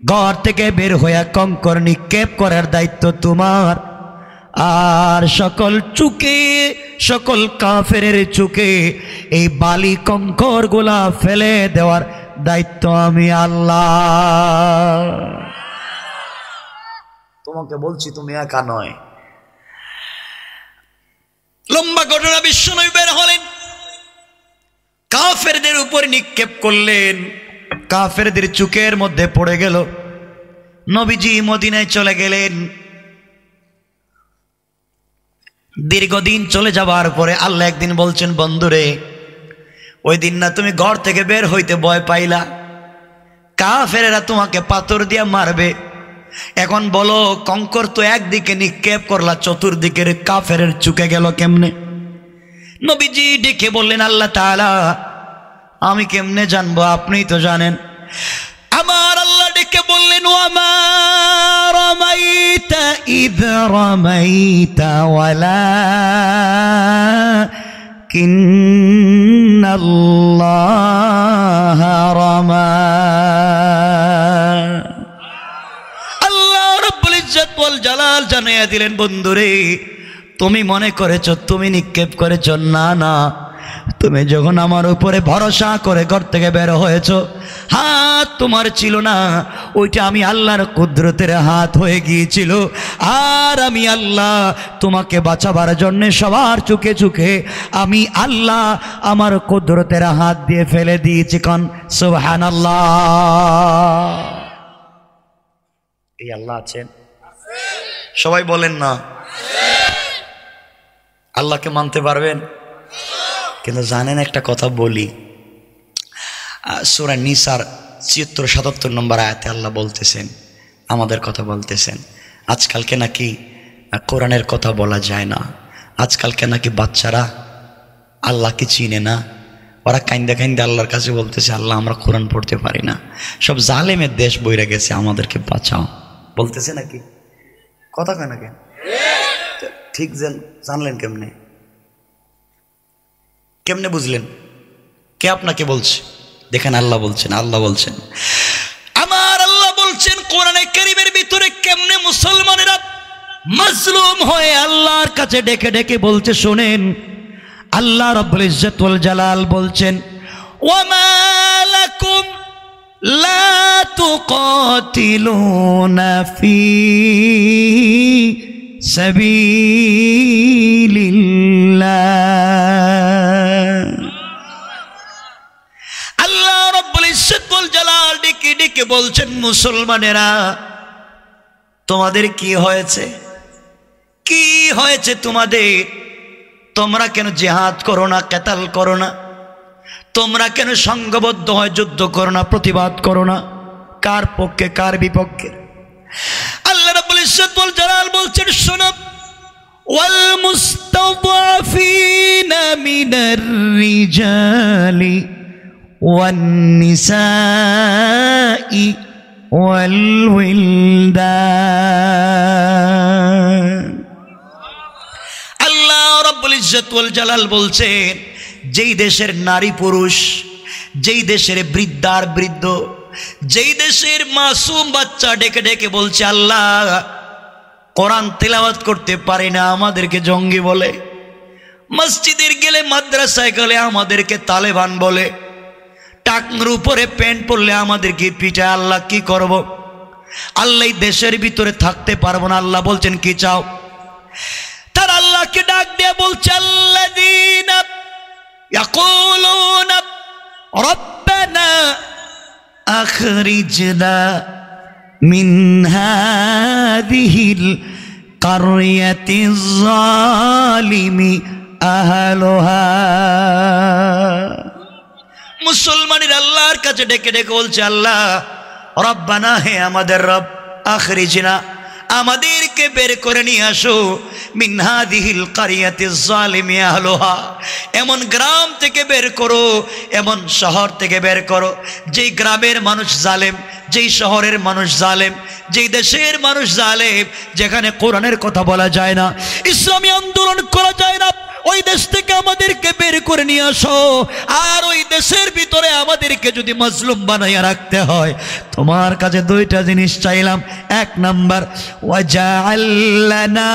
ঘর থেকে বের হইয়া কঙ্কর নিক্ষেপ করার দায়িত্ব তোমার, আর সকল চুকে, সকল কাফেরের চুকে এই বালি কঙ্কর গুলা ফেলে দেওয়ার দায়িত্ব আমি আল্লাহ। তোমাকে বলছি, তুমি একা নয়। লম্বা ঘটনা। বিশ্বনবী বের হলেন, কাফেরদের উপর নিক্ষেপ করলেন, কাফেরদের চুকের মধ্যে পড়ে গেল। নবীজি মদিনায় চলে গেলেন। দীর্ঘদিন চলে যাবার পরে আল্লাহ একদিন বলছেন, বন্ধুরে, ওই দিন না তুমি ঘর থেকে বের হইতে ভয় পাইলা, কাফেরেরা তোমাকে পাথর দিয়া মারবে, এখন বলো কঙ্কর তো একদিকে নিক্ষেপ করলা, চতুর্দিকের কাফেরের চুকে গেল কেমনে? নবীজি ডেকে বললেন, আল্লাহ তাআলা, আমি কেমনে জানবো, আপনিই তো জানেন। আমার আল্লাহ ডেকে বললেন, ওয়ামা রামাইতা ইয রামাইতা ওয়ালাকিন্নাল্লাহা রামা। আল্লাহ রাব্বুল ইজ্জত ওয়াল জালাল জানাইয়া দিলেন, বন্ধুরে, তুমি মনে করেছো তুমি নিক্ষেপ করেছো, না না, তুমি যখন আমার উপরে ভরসা করে ঘর থেকে বের হয়েছো, হাত তোমার ছিল না, ওইটা আমি আল্লাহর কুদরতের হাত হয়ে গিয়েছিল। আর আমি আল্লাহ তোমাকে বাঁচাবার জন্য সবার চোখে চোখে আমি আল্লাহ আমার কুদরতের হাত দিয়ে ফেলে দিয়েছি। কোন সুবহানাল্লাহ। এই আল্লাহ আছেন? সবাই বলেন না। আল্লাহকে মানতে পারবেন? কিন্তু জানেন একটা কথা বলি, সূরা নিসার ৭৬-৭৭ নম্বর আয়াতে আল্লাহ বলতেছেন, আমাদের কথা বলতেছেন, আজকালকে নাকি কোরআনের কথা বলা যায় না, আজকালকে নাকি বাচ্চারা আল্লাহকে চিনে না, ওরা কাইন্দা কাইন্দা আল্লাহর কাছে বলতেছে, আল্লাহ আমরা কোরআন পড়তে পারি না, সব জালেমের দেশ বইরা গেছে, আমাদেরকে বাঁচাও, বলতেছে নাকি? কথা কয় না কেন? ঠিক জানলেন কেমনে? কেমনে বুঝলেন? কে আপনাকে বলছে? দেখেন আল্লাহ বলছেন, আল্লাহ বলছেন, আমার আল্লাহ বলছেন কোরআনে কারীমের ভিতরে কেমনে মুসলমানেরা মাজলুম হয়ে আল্লাহর কাছে ডেকে ডেকে বলছে। শুনেন, আল্লাহ রাব্বুল ইজ্জত ওয়াল জালাল বলছেন, ওয়ামা লাকুম লা তুকাতিলুনা ফি সাবিলিল্লাহ। আল্লাহ রাব্বুল ইজ্জত ওয়াল জালাল ডেকে ডেকে বলছেন, মুসলমানেরা তোমাদের কি হয়েছে? কি হয়েছে তোমাদের? তোমরা কেন জিহাদ করো না, কেতাল করো না? তোমরা কেন সংঘবদ্ধ হয় যুদ্ধ করো না, প্রতিবাদ করো না? কার পক্ষে কার বিপক্ষে? আল্লাহ রাব্বুল ইজ্জত ওয়াল জালাল বলছেন, শোনো, ওয়াল মুস্তাদআফিনা মিনার রিজালি ওয়ান নিসাই ওয়াল উইলদান। আল্লাহ রাব্বুল ইজ্জত ওয়াল জালাল বলছেন, যেই দেশের নারী পুরুষ, যেই দেশের বৃদ্ধার বৃদ্ধ, যেই দেশের মাসুম বাচ্চা ডেকে ডেকে বলছে, আল্লাহ কোরআন তেলাওয়াত করতে পারি না, আমাদেরকে জঙ্গি বলে। মসজিদের গেলে, মাদ্রাসায় গেলে আমাদেরকে তালেবান বলে। টাকনুর উপরে প্যান্ট পরলে আমাদেরকে পিটায়। আল্লাহ কি করব? আল্লাহ দেশের ভিতরে থাকতে পারবো না। আল্লাহ বলছেন, কি চাও? তার আল্লাহকে ডাক দিয়ে বলছে, আল্লাযীনা ইয়াকুলুনা রাব্বানা আখরিজনা মিন হাযিহিল কারয়াতিজ যালিমি আহলুহা। মুসলমানের আল্লাহর কাছে ডেকে ডেকে বলছে, আল্লাহ রব্বানা, হে আমাদের রব, আখরিজনা, আমাদেরকে বের করে নিয়ে আসো, মিন হাযিহিল কারয়াতিজ যালিমি আহলুহা, এমন গ্রাম থেকে বের করো, এমন শহর থেকে বের করো যেই গ্রামের মানুষ জালেম, যেই শহরের মানুষ জালেম, যেই দেশের মানুষ জালেম, যেখানে কোরআনের কথা বলা যায় না, ইসলামী আন্দোলন করা যায় না, ওই দেশ থেকে আমাদেরকে বের করে নিয়ে আসো। আর ওই দেশের ভিতরে আমাদেরকে যদি মাজলুম বানাইয়া রাখতে হয়, তোমার কাছে দুইটা জিনিস চাইলাম। এক নাম্বার, ওয়াজআল লানা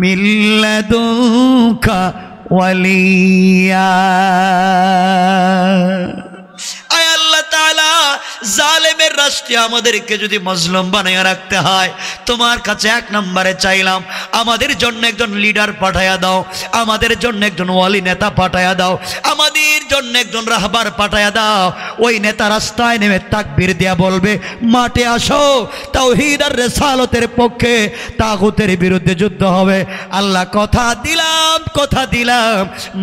মিন লাদুনকা ওয়ালিয়া। আয় আল্লাহ তাআলা, জালেমের রাষ্ট্রে আমাদেরকে যদি মজলুম বানাইয়া রাখতে হয়, তোমার কাছে এক নম্বরে চাইলাম, আমাদের জন্য একজন লিডার পাঠায়া দাও, আমাদের জন্য একজন ওয়ালি নেতা পাঠায়া দাও, আমাদের জন্য একজন রাহবার পাঠায়া দাও। ওই নেতা রাস্তায় নেমে তাকবীর দিয়া বলবে, মাঠে আসো, তাওহীদ আর রিসালাতের পক্ষে, তাগুতের বিরুদ্ধে যুদ্ধ হবে। আল্লাহ কথা দিলাম, কথা দিলাম,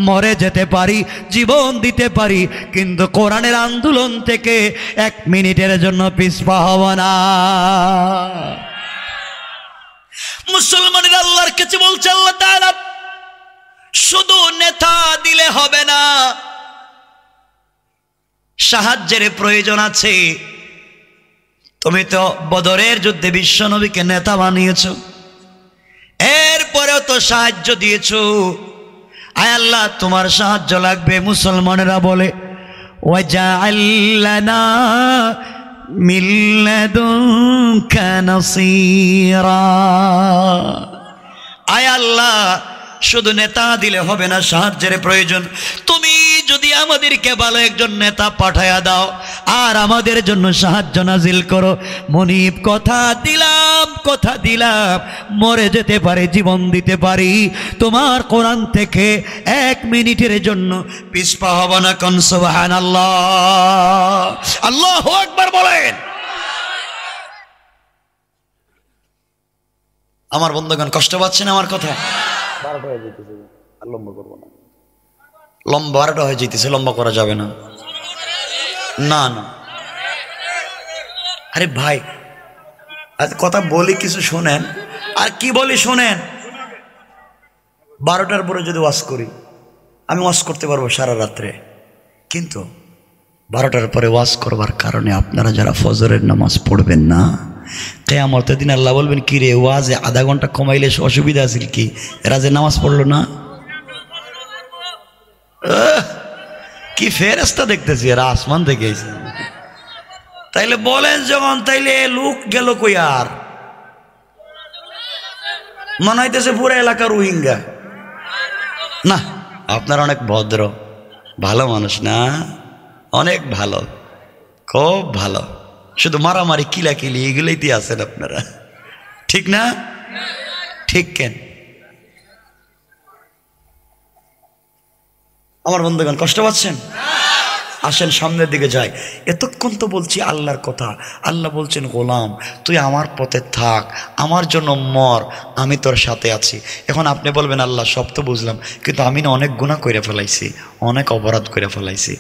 মরে যেতে পারি, জীবন দিতে পারি, কিন্তু কোরআনের আন্দোলন থেকে এক মিনিটের জন্য পিছপা হব না। মুসলমানের আল্লাহর কাছে বলছে, আল্লাহ তাআলা, শুধু নেতা দিলে হবে না, সাহায্যের প্রয়োজন আছে। তুমি তো বদরের যুদ্ধে বিশ্ব নবীকে নেতা বানিয়েছো, এরপরেও তো সাহায্য দিয়েছো। আয় আল্লাহ, তোমার সাহায্য লাগবে। মুসলমানেরা বলে, ওয়াজআল লানা মিন লাদুনকা নাসীরা। আয় আল্লাহ, শুধু নেতা দিলে হবে না, সাহায্যের প্রয়োজন। তুমি যদি আমাদেরকে ভালো একজন নেতা পাঠায়া দাও আর আমাদের জন্য সাহায্য নাজিল করো। মনিব, কথা দিলাম, কথা দিলাম, মরে যেতে পারে, জীবন দিতে পারি, তোমার কোরআন থেকে এক মিনিটের জন্য পিছপা হব না। কোন সুবহানাল্লাহ, আল্লাহু আকবার বলেন। আমার বন্ধুগণ, কষ্ট পাচ্ছেন আমার কথা? 12টা হয়ে যেতেছে, আর লম্বা করবো না। 12টা হয়ে যেতেছে, লম্বা করা যাবে না। না না, আরে ভাই, আজ কথা বলি, কিছু শোনেন। আর কি বলি শোনেন, 12টার পরে যদি ওয়াজ করি, আমি ওয়াজ করতে পারবো সারা রাত্রে, কিন্তু 12টার পরে ওয়াজ করবার কারণে আপনারা যারা ফজরের নামাজ পড়বেন না, কিয়ামতের দিন আল্লাহ বলবেন, কি রে, ওয়াজে আধা ঘন্টা কমাইলে অসুবিধা আছে কি, এরা যে নামাজ পড়লো না। কি ফেরেশতা দেখতেছি, এরা আসমান থেকে এসে। তাইলে বলেন যখন, তাইলে লোক গেল কই? আর মনে হইতেছে পুরো এলাকা রোহিঙ্গা। না, আপনারা অনেক ভদ্র, ভালো মানুষ না? অনেক ভালো, খুব ভালো। শুধু মারামারি, কিলাকিলি, এগুলোইতে আছেন আপনারা, ঠিক না? ঠিক কেন? আমার বন্ধুগণ, কষ্ট পাচ্ছেন? আসেন সামনের দিকে যাই। এতক্ষণ তো বলছি আল্লাহর কথা, আল্লাহ বলছেন গোলাম তুই আমার পথে থাক, আমার জন্য মর, আমি তোর সাথে আছি। এখন আপনি বলবেন আল্লাহ সব তো বুঝলাম, কিন্তু আমি না অনেক গুনাহ করে ফেলাইছি, অনেক অপরাধ করে ফেলাইছি,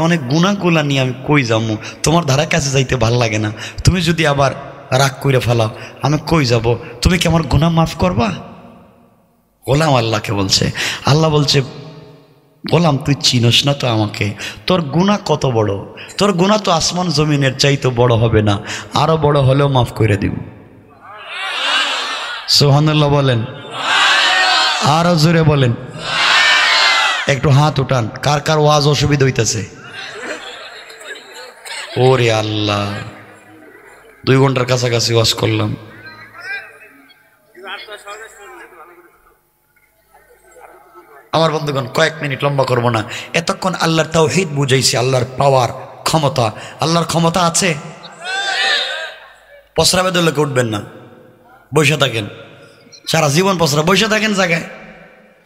অনেক গুনাহগুলা নিয়ে আমি কই যাবো, তোমার ধারা কাছে যাইতে ভাল লাগে না, তুমি যদি আবার রাগ করে ফেলাও আমি কই যাব, তুমি কি আমার গুনাহ মাফ করবা? গোলাম আল্লাহকে বলছে। আল্লাহ বলছে গোলাম তুই চিনস না তো আমাকে, তোর গুনাহ কত বড়, তোর গুনাহ তো আসমান জমিনের চাইতে বড় হবে না, আরো বড় হলেও মাফ করে দিব। সুবহানাল্লাহ বলেন, আরো জোরে বলেন, একটু হাত উঠান কার কার ওয়াজ অসুবিধা হইতেছে। ওরে আল্লাহ 2 ঘন্টার কাছাকাছি ওয়াজ করলাম। আমার বন্ধুগণ কয়েক মিনিট লম্বা করব না, এতক্ষণ আল্লাহর তাওহীদ বুঝাইছি, আল্লাহর পাওয়ার ক্ষমতা। আল্লাহর ক্ষমতা আছে। প্রস্রাবে দলকে উঠবেন না, বসে থাকেন সারা জীবন, প্রস্রাব বসে থাকেন জায়গায়,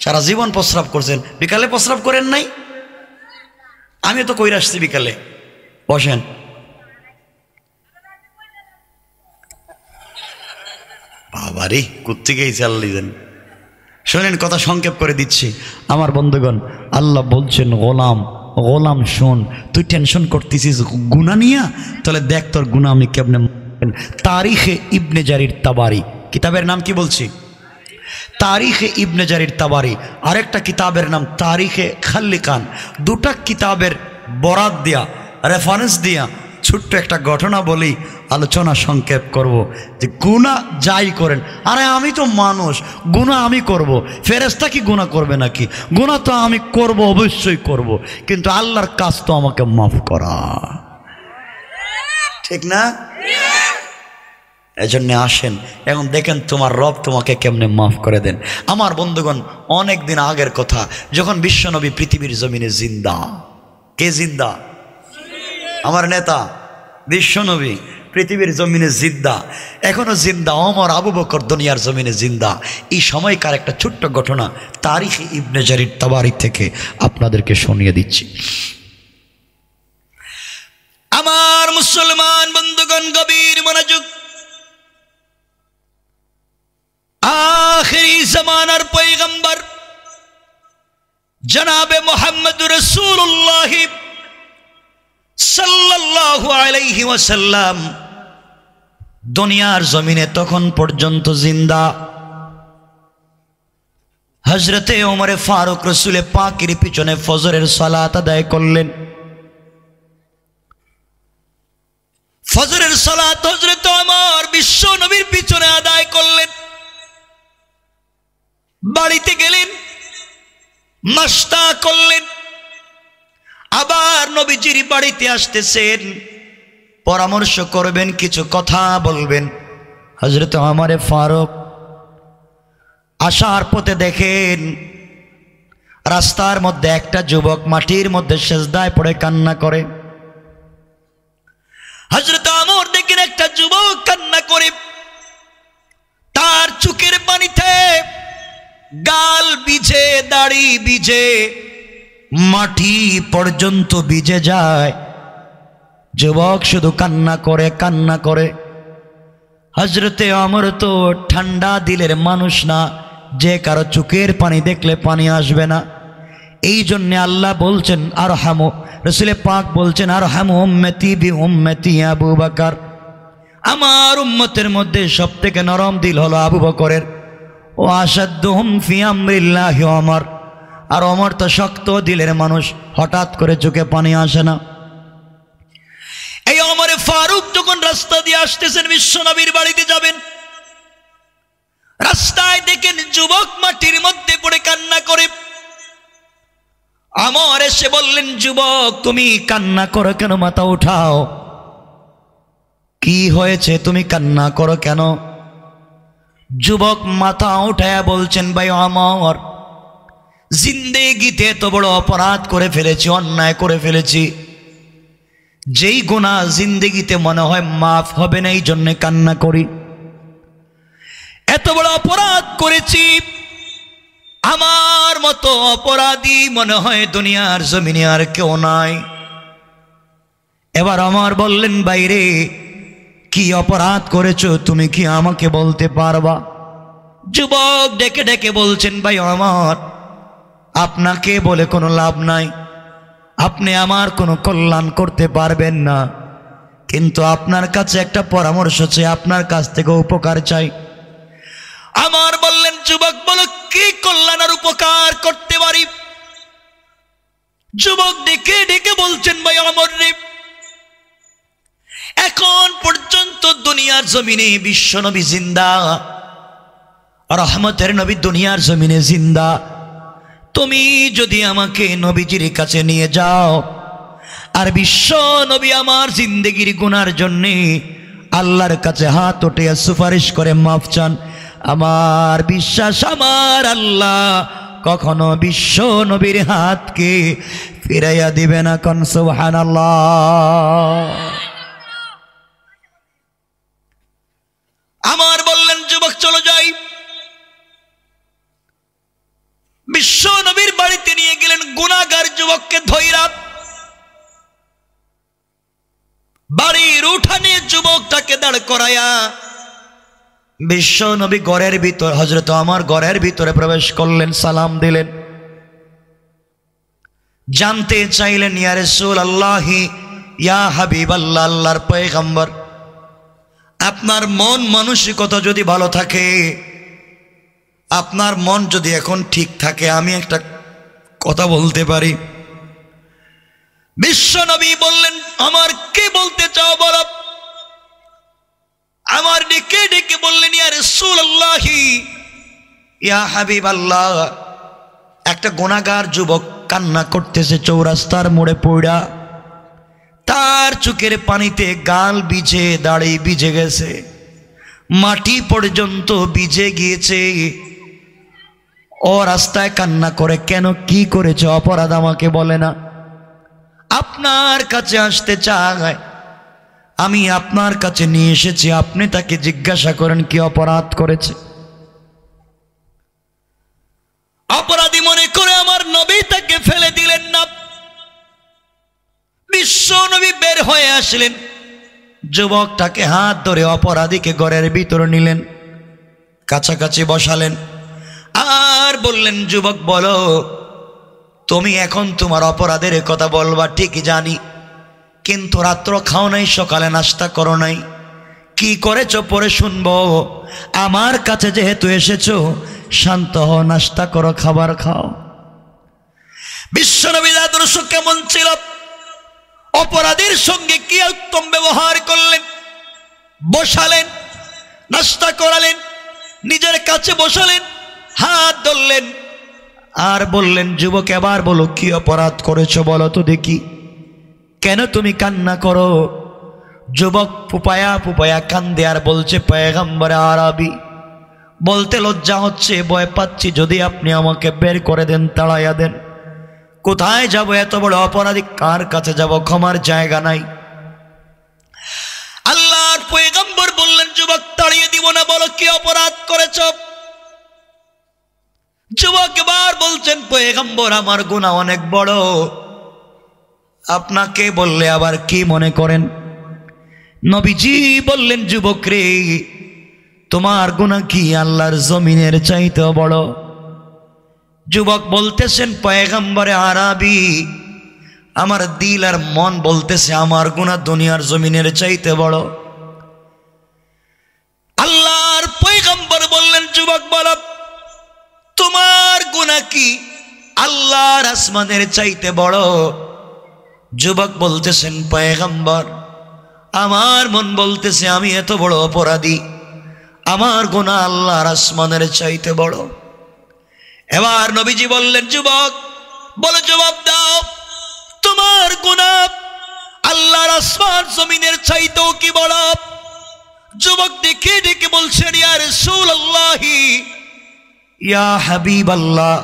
সারা জীবন প্রস্রাব করছেন, বিকালে প্রস্রাব করেন নাই? আমি তো কইরা আসছি বিকালে, বসেন। বাবারে কোত্থেকে এই চাল দিলেন। শোনেন কথা সংক্ষেপ করে দিচ্ছি আমার বন্ধুগণ। আল্লাহ বলছেন গোলাম গোলাম শোন, তুই টেনশন করতেছিস গুনাহ নিয়া, তাহলে দেখ তোর গুনাহ আমি কেমনে। তারিখে ইবনে জারির তাবারি, কিতাবের নাম কি বলছি? তারিখে ইবনে জারির তাবারি, আরেকটা কিতাবের নাম তারিখে খাল্লিকান। দুটা কিতাবের বরাত দিয়া, রেফারেন্স দিয়া ছোট্ট একটা ঘটনা বলি, আলোচনা সংক্ষেপ করব। যে গুনাহ যাই করেন, আরে আমি তো মানুষ, গুনাহ আমি করব, ফেরেশতা কি গুনাহ করবে নাকি? গুনাহ তো আমি করব, অবশ্যই করব, কিন্তু আল্লাহর কাজ তো আমাকে মাফ করা, ঠিক না? এজন্য আসেন এখন দেখেন তোমার রব তোমাকে কেমনে মাফ করে দেন। আমার বন্ধুগণ অনেক দিন আগের কথা, যখন বিশ্বনবী পৃথিবীর জমিনে জিন্দা। কে জিন্দা? আমার নেতা বিশ্বনবী পৃথিবীর জমিনে জিন্দা, এখনো জিন্দা। ওমর আবু বকর দুনিয়ার জমিনে জিন্দা। এই সময়কার একটা ছোট্ট ঘটনা তারিখে ইবনে জারির তাবারি থেকে আপনাদেরকে শুনিয়ে দিচ্ছি। আমার মুসলমান বন্ধুগণ গভীর মনোযোগ। আখিরি জামানার পয়গম্বর জনাবে মুহাম্মদুর রাসূলুল্লাহ সাল্লাল্লাহু আলাইহি ওয়াসাল্লাম দুনিয়ার জমিনে তখন পর্যন্ত জিন্দা। হযরতে ওমর ফারুক রাসূলে পাকের পিছনে ফজরের সালাত আদায় করলেন। ফজরের সালাত হযরতে ওমর বিশ্ব নবীর পিছনে আদায় করলেন। বাড়িতে গেলেন, নাস্তা করলেন, আবার নবীজির বাড়িতে আসতেছেন, পরামর্শ করবেন, কিছু কথা বলবেন। হযরত ওমর ফারুক আসার পথে দেখেন রাস্তার মধ্যে একটা যুবক মাটির মধ্যে সেজদায় পড়ে কান্না করে। হযরত ওমর দেখেন একটা যুবক কান্না করে, তার চোখের পানিতে গাল ভিজে, দাড়ি ভিজে, মাটি পর্যন্ত ভিজে যায়। যুবক শুধু কান্না করে কান্না করে। হযরতে ওমর তো ঠান্ডা দিলের মানুষ না, যে কারো চোখের পানি দেখলে পানি আসবে না। এই জন্য আল্লাহ বলছেন আরহামু, রাসূল পাক বলছেন আরহামু উম্মতি বি উম্মতি আবু বকর, আমার উম্মতের মধ্যে সবথেকে নরম দিল হলো আবু বকরের। ও আসাদ্দুহুম ফি আমরিল্লাহি ওমর, আর ওমর তো শক্ত দিলের মানুষ, হঠাৎ করে চোখে পানি আসে না। এই ওমর ফারুক যখন রাস্তা দিয়ে আসতেছেন, বিশ্বনবীর বাড়িতে যাবেন, রাস্তায় দেখেন যুবক মাটির মধ্যে পড়ে কান্না করে। ওমর এসে বললেন, যুবক তুমি কান্না করো কেন? মাথা উঠাও, কি হয়েছে? তুমি কান্না করো কেন? যুবক মাথা উঠায়া বলছেন, ভাই ওমর, জিন্দেগিতে এত বড় অপরাধ করে ফেলেছি, অন্যায় করে ফেলেছি, যেই গুনাহ জিন্দেগিতে মনে হয় মাফ হবে না, এই জন্য কান্না করি। এত বড় অপরাধ করেছি, আমার মতো অপরাধী মনে হয় দুনিয়ার জমিনে আর কেউ নাই। এবার ওমর বললেন, বাইরে কি অপরাধ করেছো তুমি কি আমাকে বলতে পারবা? যুবক ডেকে ডেকে বলছেন, ভাই ওমর, আপনাকে বলে কোনো লাভ নাই, আপনি আমার কোনো কল্যাণ করতে পারবেন না, কিন্তু আপনার কাছে একটা পরামর্শ চাই, আপনার কাছ থেকে উপকার চাই। আমার বললেন, যুবক বলো কি কল্যাণ আর উপকার করতে পারি? যুবক ডেকে ডেকে বলছেন, ভাই ওমর রে, এখন পর্যন্ত দুনিয়ার জমিনে বিশ্ব নবী জিন্দা, রহমতের নবী দুনিয়ার জমিনে জিন্দা, তুমি যদি আমাকে নবীজির কাছে নিয়ে যাও আর বিশ্ব নবী আমার জিন্দেগির গুনার জন্যে আল্লাহর কাছে হাত উঠিয়ে সুপারিশ করে মাফ চান, আমার বিশ্বাস আমার আল্লাহ কখনো বিশ্ব নবীর হাতকে ফিরাইয়া দিবে না। কোন সুবহানাল্লাহ। আমার বললেন, যুবক চলো যাই। বিশ্ব নবীর বাড়িতে নিয়ে গেলেন, গুনাহগার যুবককে ধইরা বাড়ির উঠানে যুবকটাকে দাঁড় করায়া বিশ্ব নবী ঘরের ভিতর, হযরত ওমর ঘরের ভিতরে প্রবেশ করলেন, সালাম দিলেন, জানতে চাইলেন, ইয়া রাসূলুল্লাহ, ইয়া হাবিবাল্লাহ, আল্লাহর পয়গম্বর, আপনার মন মানসিকতা যদি ভালো থাকে, আপনার মন যদি এখন ঠিক থাকে, আমি একটা কথা বলতে পারি। বিশ্ব নবী বললেন, আমার কে বলতে চাও বলো? আমার ডেকে ডেকে বললেন, ইয়া রাসূলুল্লাহ, ইয়া হাবিবাল্লাহ, একটা গুনাহগার যুবক কান্না করতেছে চৌরাস্তার মোড়ে পড়া, তার চোখের পানিতে গাল ভিজে, দাড়ি ভিজে গেছে, মাটি পর্যন্ত ভিজে গিয়েছে, ও রাস্তায় কান্না করে, কেন কি করেছে, অপরাধ আমাকে বলে না, আপনার কাছে আসতে চায়, আমি আপনার কাছে নিয়ে এসেছি, আপনি তাকে জিজ্ঞাসা করেন কি অপরাধ করেছে। অপরাধী মনে করে আমার নবী তাকে ফেলে দিলেন না। বিশ্ব নবী বের হয়ে আসলেন, যুবকটাকে হাত ধরে অপরাধীকে ঘরের ভিতরে নিলেন, কাছাকাছি বসালেন, আর বললেন, যুবক বলো, তুমি এখন তোমার অপরাধের কথা বলবা ঠিকই জানি, কিন্তু রাত্র খাও নাই, সকালে নাস্তা করো নাই, কি করেছো পরে শুনবো, আমার কাছে যেহেতু এসেছো শান্ত হও, নাস্তা করো, খাবার খাও। বিশ্বনবীর আদর্শ কেমন ছিল? অপরাধীর সঙ্গে কি উত্তম ব্যবহার করলেন, বসালেন, নাস্তা করালেন, নিজের কাছে বসালেন, হাত ধরলেন, আর বললেন, যুবক এবার বলো কি অপরাধ করেছো বলো তো দেখি, কেন তুমি কান্না করো? যুবক ফুপায়া ফুপায়া কান্দে আর বলছে, পয়গম্বরে আরবি, বলতে লজ্জা হচ্ছে, ভয় পাচ্ছি, যদি আপনি আমাকে বের করে দেন, তাড়াইয়া দেন, কোথায় যাব, এত বড় অপরাধী, কার কাছে যাব, ক্ষমার জায়গা নাই। আল্লাহর পয়গম্বর বললেন, যুবক তাড়িয়ে দিব না, বলো কি অপরাধ করেছ? যুবক এবার বলছেন, পয়গম্বর আমার গুনাহ অনেক বড়, আপনাকে বললে আবার কি মনে করেন? নবীজি বললেন, যুবক রে, তোমার গুনাহ কি আল্লাহর জমিনের চাইতে বড়? যুবক বলতেছেন, পয়গম্বরে আরবি, আমার দিল আর মন বলতেছে আমার গুনাহ দুনিয়ার জমিনের চাইতে বড়। আল্লাহর পয়গম্বর বললেন, যুবক বলো তোমার গুনাহ কি আল্লাহর আসমানের চাইতে বড়? যুবক বলতেছেন, পয়গম্বর আমার মন বলতেছে আমি এত বড় অপরাধী, আমার গুনাহ আল্লাহর আসমানের চাইতে বড়। এবার নবীজি বললেন, যুবক বলো, জবাব দাও, তোমার গুনাহ আল্লাহর আসমান জমিনের চাইতেও কি বড়? যুবক দেখে দেখে বলছেন, ইয়া রাসূলুল্লাহ, ইয়া হাবিবাল্লাহ,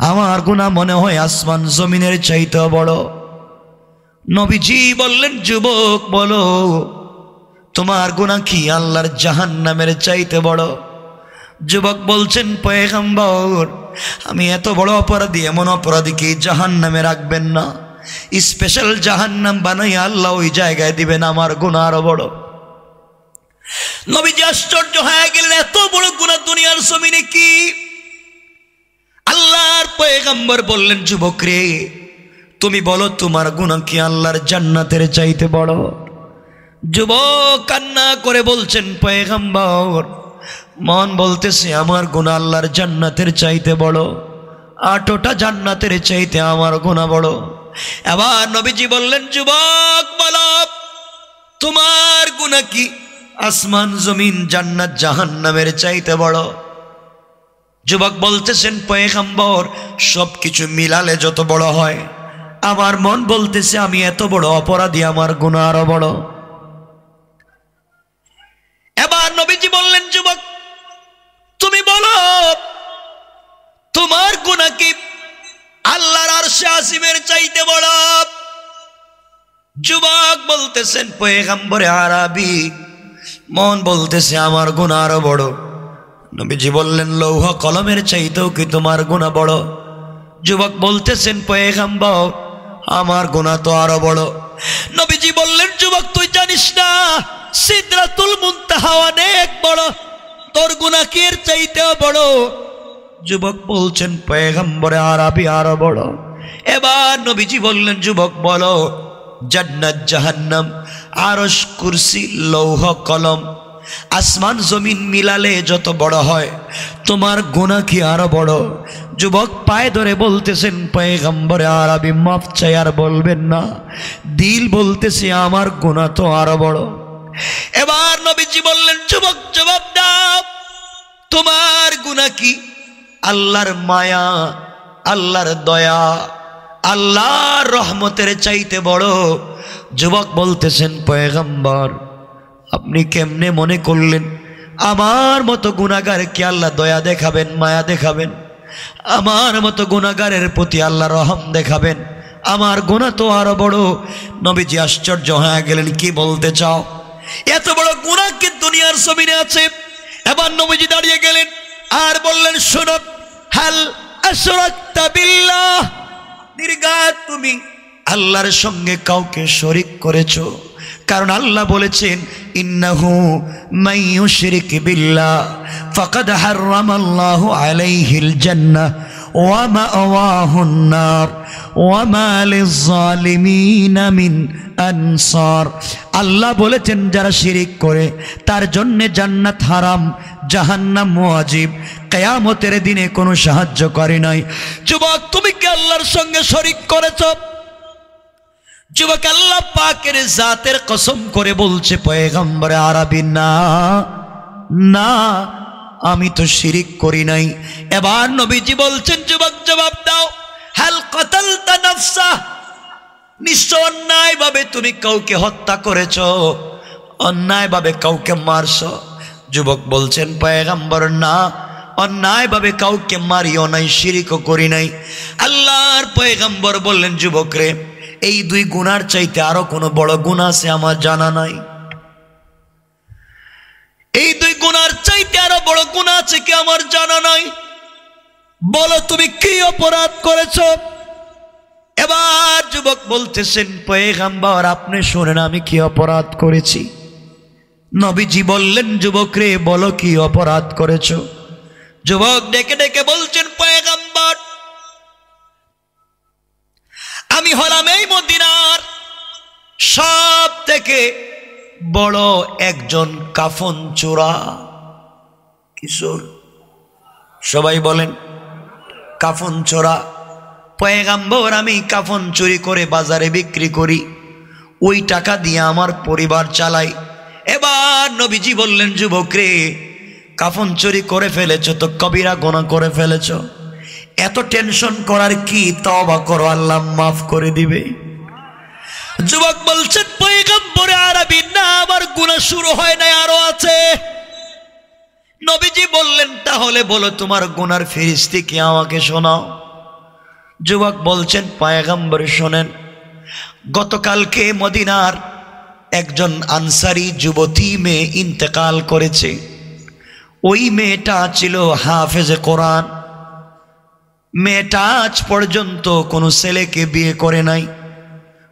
আমার গুনাহ মনে হয় আসমান জমিনের চাইতেও বড়। নবীজি বললেন, যুবক বলো তোমার গুনাহ কি আল্লাহর জাহান্নামের চাইতে বড়? যুবক বলছেন, পয়গম্বর আমি এত বড় অপরাধী, এমন অপরাধীকে জাহান্নামে রাখবেন না, স্পেশাল জাহান্নাম বানাইয়া আল্লাহ ওই জায়গায় দিবেন আমার গুনাহ আরো বড়। নবীজি আশ্চর্য হয়ে গেলেন, এত বড় গুনাহ দুনিয়ার জমিনে কি? আল্লাহর পয়গম্বর বললেন, যুবক রে তুমি বলো তোমার গুনাহ কি আল্লাহর জান্নাতের চাইতে বড়? যুবক কান্না করে বলছেন, পয়গম্বর মন বলতেছে আমার গুনাহ আল্লাহর জান্নাতের চাইতে বড়, 8টা জান্নাতের চাইতে আমার গুনাহ বড়। এবার নবীজি বললেন, যুবক বলো তোমার গুনাহ কি আসমান জমিন জান্নাত জাহান্নামের চাইতে বড়? যুবক বলতেছেন, পয়গম্বর সবকিছু মিলালে যত বড় হয়, আমার মন বলতেছে আমি এত বড় অপরাধী, আমার গুনাহ আরো বড়। এবার নবীজি বললেন, যুবক তুমি বলো তোমার গুনাহ কি আল্লাহর আরশে আসিমের চাইতে বড়? যুবক বলতেছেন, পয়গম্বরে আরবি মন বলতেছে আমার গুনাহ আরো বড়। নবীজি বললেন, লৌহ কলমের চাইতেও কি তোমার গুনাহ বড়? যুবক বলতেছেন, পয়গম্বর আমার গুনাহ তো আরো বড়। নবীজি বললেন, যুবক তুই জানিস না সিদরাতুল মুনতাহা অনেক বড়, তোর গুনাহ কি এর চাইতেও বড়? যুবক বলছেন, পয়গম্বরে আরবি আরো বড়। এবার নবীজি বললেন, যুবক বলো জান্নাত জাহান্নাম আরশ কুরসি লৌহ কলম আসমান জমিন মিলালে যত বড় হয়, তোমার গুনাহ কি আরো বড়? যুবক পায়ে ধরে বলতেছেন, পয়গম্বরে আরবি মাফ চাই আর বলবেন না, দিল বলতেছে আমার গুনাহ তো আরো বড়। এবার নবীজি বললেন, যুবক জবাব দাও তোমার গুনাহ কি আল্লাহর মায়া আল্লাহর দয়া আল্লাহর রহমতের চাইতে বড়? যুবক বলতেছেন, পয়গম্বর আপনি কেমনে মনে করলেন আমার মতো গুনাহগার কি আল্লাহ দয়া দেখাবেন, মায়া দেখাবেন? আমার মতো গুনাহগারের প্রতি আল্লাহ রহম দেখাবেন? আমার গুনাহ তো আরো বড়। নবীজি আশ্চর্য হয়ে গেলেন, কি বলতে চাও? এত বড় গুনাহ কি দুনিয়ার জমিনে আছে? এবার নবীজি দাঁড়িয়ে গেলেন আর বললেন, শোনো, হাল আশরাকতা বিল্লাহ, নির্ঘাত তুমি আল্লাহর সঙ্গে কাউকে শরীক করেছো। কারণ আল্লাহ বলেছেন, ইন্নাহু মান ইউশরিক বিল্লাহ ফাকাদ হারামাল্লাহু আলাইহিল জান্নাহ ওয়া মাওয়াহুন নার ওয়া মা লিয-যালিমিনা মিন আনসার। আল্লাহ বলেছেন যারা শিরিক করে তার জন্য জান্নাত হারাম, জাহান্নাম ওয়াজিব, কিয়ামতের দিনে কোনো সাহায্য করে নাই। যুবক তুমি কি আল্লাহর সঙ্গে শরীক করেছো? যুবক আল্লাহ পাকের জাতের কসম করে বলছে, পয়গম্বরে আরবি না না আমি তো শিরিক করি নাই। এবার নবীজি বলছেন, যুবক জবাব দাও, হাল কতালতা নাফসা, নিশ্চয় অন্যায় ভাবে তুমি কাউকে হত্যা করেছো, অন্যায় ভাবে কাউকে মারছো? যুবক বলছেন, পয়গম্বর না অন্যায় ভাবে কাউকে মারিও নাই, শিরিকও করি নাই। আল্লাহর পয়গম্বর বললেন, যুবক রে এই দুই গুনার চাইতে আরো কোনো বড় গুনাহ আছে আমার জানা নাই? এই দুই গুনার চাইতে আরো বড় গুনাহ আছে কি আমার জানা নাই? বলো তুমি কি অপরাধ করেছো? এবার যুবক বলতেছেন, পয়গম্বর আপনি শুনেন আমি কি অপরাধ করেছি। নবীজি বললেন, যুবক রে বলো কি অপরাধ করেছো? যুবক ডেকে ডেকে বলছেন, পয়গম্বর আমি হলাম এই মদিনার সব থেকে বড় একজন কাফন চোরা। কিশোর সবাই বলেন কাফন চোরা। পয়গম্বর আমি কাফন চুরি করে বাজারে বিক্রি করি, ওই টাকা দিয়ে আমার পরিবার চালাই। এবার নবীজি বললেন, যুবক রে কাফন চুরি করে ফেলেছো তো কবিরা গুনাহ করে ফেলেছো, এত টেনশন করার কি, তওবা করো আল্লাহ মাফ করে দিবে। যুবক বলছেন, পয়গম্বরে আরবি না আমার গুনাহ শুরু হয় নাই, আরো আছে। নবীজি বললেন, তাহলে বলো তোমার গুনার ফেরেশতা কি আমাকে শোনাও। যুবক বলছেন, পয়গম্বর শোনেন, গতকালকে মদিনার একজন আনসারি যুবতী মেয়ে ইন্তেকাল করেছে। ওই মেয়েটা ছিল হাফেজে কোরআন। মেয়েটা আজ পর্যন্ত কোনো ছেলেকে বিয়ে করে নাই,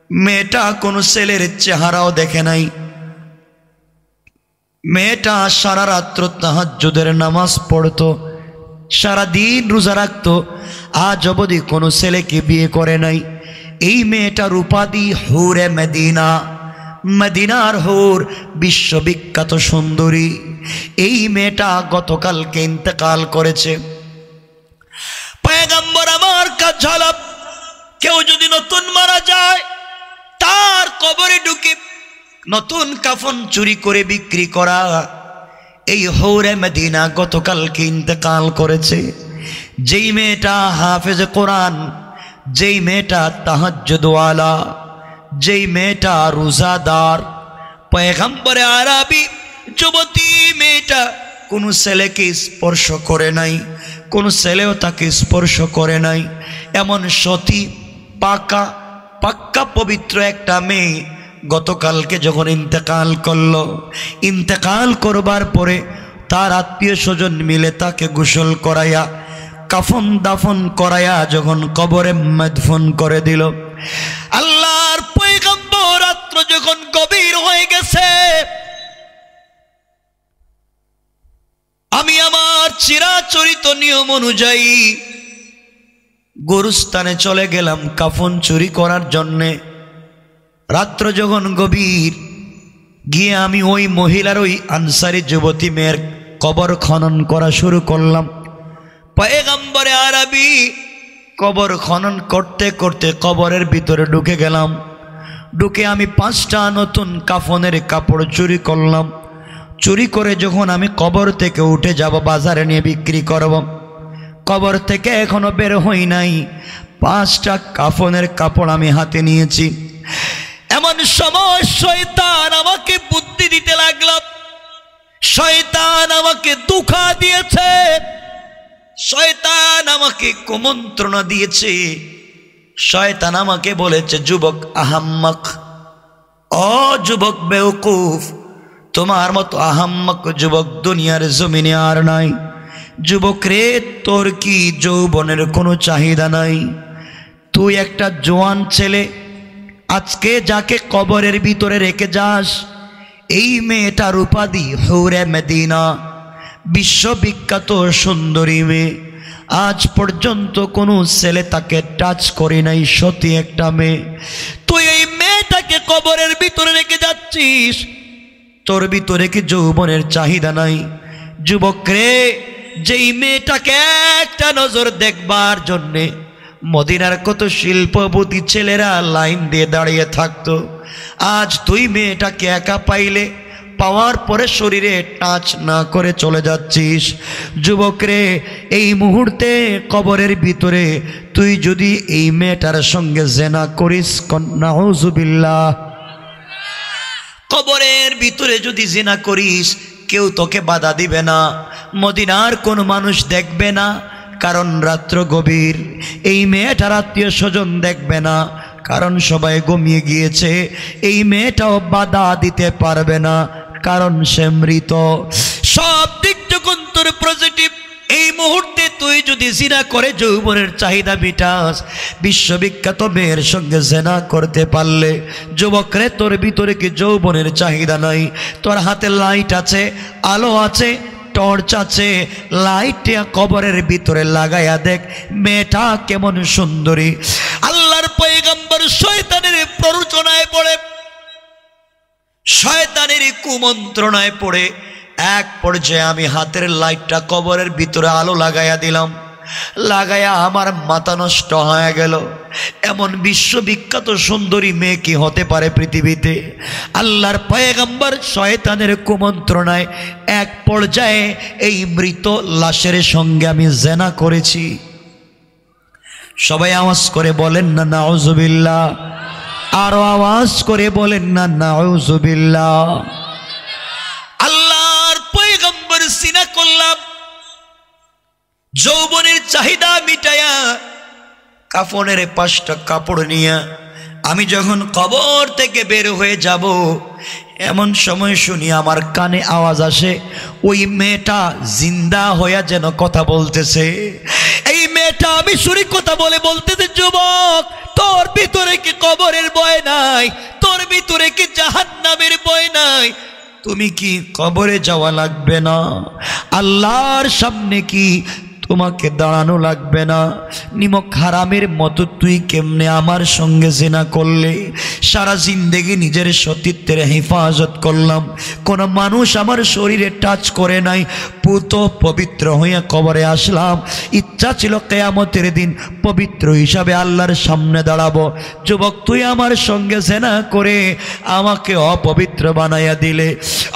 মেয়েটা কোনো ছেলের চেহারাও দেখে নাই। মেয়েটা সারা রাত্র তাহাজ্জুদের নামাজ পড়তো, সারাদিন রোজা রাখতো, আজ অবধি কোনো ছেলেকে বিয়ে করে নাই। এই মেয়েটার উপাধি হুরে মদিনা, মদিনার হুর, বিশ্ববিখ্যাত সুন্দরী। এই মেয়েটা গতকালকে ইন্তেকাল করেছে। পয়গম্বর আমার কাছে ঝালাপ, কেউ যদি নতুন মারা যায় তার কবরে ঢুকে নতুন কাফন চুরি করে বিক্রি করা। এই হৌরে মদিনা গতকালকে ইন্তেকাল করেছে। যেই মেয়েটা হাফেজে কোরআন, যেই মেয়েটা তাহাজ্জুদওয়ালা, যেই মেয়েটা রোজাদার, পয়গম্বরে আরবি যুবতী মেয়েটা কোনো ছেলেকে স্পর্শ করে নাই, কোনো ছেলেও তাকে স্পর্শ করে নাই। এমন সতী পাকা পাক্কা পবিত্র একটা মেয়ে গতকালকে যখন ইন্তেকাল করলো, ইন্তেকাল করবার পরে তার আত্মীয় স্বজন মিলে তাকে গোসল করাইয়া কাফন দাফন করাইয়া যখন কবরে মদফন করে দিল। আল্লাহর পয়গম্বর রাত্র যখন গভীর হয়ে গেছে, আমি আমার চিরাচরিত নিয়ম অনুযায়ী গোরস্থানে চলে গেলাম কাফন চুরি করার জন্যে। রাত্র যখন গভীর, গিয়ে আমি ওই মহিলার, ওই আনসারি যুবতী মেয়ের কবর খনন করা শুরু করলাম। পয়গম্বরে আরবি কবর খনন করতে করতে কবরের ভিতরে ঢুকে গেলাম। ঢুকে আমি 5টা নতুন কাফনের কাপড় চুরি করলাম। চুরি করে যখন আমি কবর থেকে উঠে যাব বাজারে নিয়ে বিক্রি করব, কবর থেকে এখনো বের হই নাই, 5টা কাফনের কাপড় আমি হাতে নিয়েছি। এমন সময় শয়তান আমাকে বুদ্ধি দিতে লাগলো, শয়তান আমাকে ধোঁকা দিয়েছে, শয়তান আমাকে কুমন্ত্রণা দিয়েছে। শয়তান আমাকে বলেছে, যুবক আহাম্মক, ও যুবক বেওকুফ, তোমার মতো আহাম্মক যুবক দুনিয়ার জমিনে আর নাই। যুবক রে, তোর কি যৌবনের কোনো চাহিদা নাই? তুই একটা জোয়ান ছেলে, আজকে যাকে কবরের ভিতরে রেখে যাস, এই মেয়েটার উপাধি হুরে মদিনা, বিশ্ববিখ্যাত সুন্দরী মেয়ে। আজ পর্যন্ত কোনো ছেলে তাকে টাচ করে নাই, সত্যি একটা মেয়ে। তুই এই মেয়েটাকে কবরের ভিতরে রেখে যাচ্ছিস, তোর ভিতরে কি যৌবনের চাহিদা নাই? যুবক রে, যেই মেয়েটাকে একটা নজর দেখবার জন্যে মদিনার কত শিল্পপতি ছেলেরা লাইন দিয়ে দাঁড়িয়ে থাকতো, আজ তুই মেয়েটাকে একা পাইলে, পাওয়ার পরে শরীরে টাচ না করে চলে যাচ্ছিস। যুবক রে, এই মুহূর্তে কবরের ভিতরে তুই যদি এই মেয়েটার সঙ্গে জেনা করিস, নাউজুবিল্লাহ, কবরের ভিতরে যদি জিনা করিস, কেউ তোকে বাধা দিবে না, মদিনার কোনো মানুষ দেখবে না, কারণ রাত্র গভীর। এই মেয়েটার আত্মীয় স্বজন দেখবে না, কারণ সবাই ঘুমিয়ে গিয়েছে। এই মেয়েটাও বাধা দিতে পারবে না, কারণ সে মৃত। সব দিক যখন তোর পজিটিভ, এই মুহূর্তে তুই যদি জিনা করে যৌবনের চাহিদা মিটাস, বিশ্ববিখ্যাত মেয়ের সঙ্গে জেনা করতে পারলে, যুবক রে, তোর ভিতরে কি যৌবনের চাহিদা নাই? তোর হাতে লাইট আছে, আলো আছে, টর্চ আছে, লাইট কবরের ভিতরে লাগাইয়া দেখ মেয়েটা কেমন সুন্দরী। আল্লাহর পয়গম্বর শয়তানের প্ররোচনায় পড়ে, শয়তানের কুমন্ত্রণায় পড়ে এক পর্যায়ে আমি হাতের লাইটটা কবরের ভিতরে আলো লাগাইয়া দিলাম। লাগাইয়া আমার মাথা নষ্ট হয়ে গেল। এমন বিশ্ববিখ্যাত সুন্দরী মেয়ে কি হতে পারে পৃথিবীতে? আল্লাহর পয়গম্বর শয়তানের কুমন্ত্রণায় এক পর্যায়ে এই মৃত লাশের সঙ্গে আমি জেনা করেছি। সবাই আওয়াজ করে বলেন না নাউজুবিল্লাহ, আরো আওয়াজ করে বলেন না নাউজুবিল্লাহ। আল্লাহর পয়গম্বর সিনা করলাম, যৌবনের চাহিদা মিটায়া কাফনের 5টা কাপড় নিয়ে আমি যখন কবর থেকে বের হয়ে যাব, এমন সময় শুনি আমার কানে আওয়াজ আসে, ওই মেয়েটা জিন্দা হইয়া যেন কথা বলতেছে। এই মেয়েটা আমি শুনি কথা বলে বলতেছে, যুবক তোর ভিতরে কি কবরের ভয় নাই? তোর ভিতরে কি জাহান্নামের ভয় নাই? তুমি কি কবরে যাওয়া লাগবে না? আল্লাহর সামনে কি তোমাকে দাঁড়ানো লাগবে না? নিমক হারামের মতো তুই কেমনে আমার সঙ্গে জিনা করলে? সারা জিন্দেগি নিজের সতীত্বের হেফাজত করলাম, কোনো মানুষ আমার শরীরে টাচ করে নাই, পুত পবিত্র হইয়া কবরে আসলাম। ইচ্ছা ছিল কিয়ামতের দিন পবিত্র হিসাবে আল্লাহর সামনে দাঁড়াবো। যুবক, তুই আমার সঙ্গে জিনা করে আমাকে অপবিত্র বানাইয়া দিলে।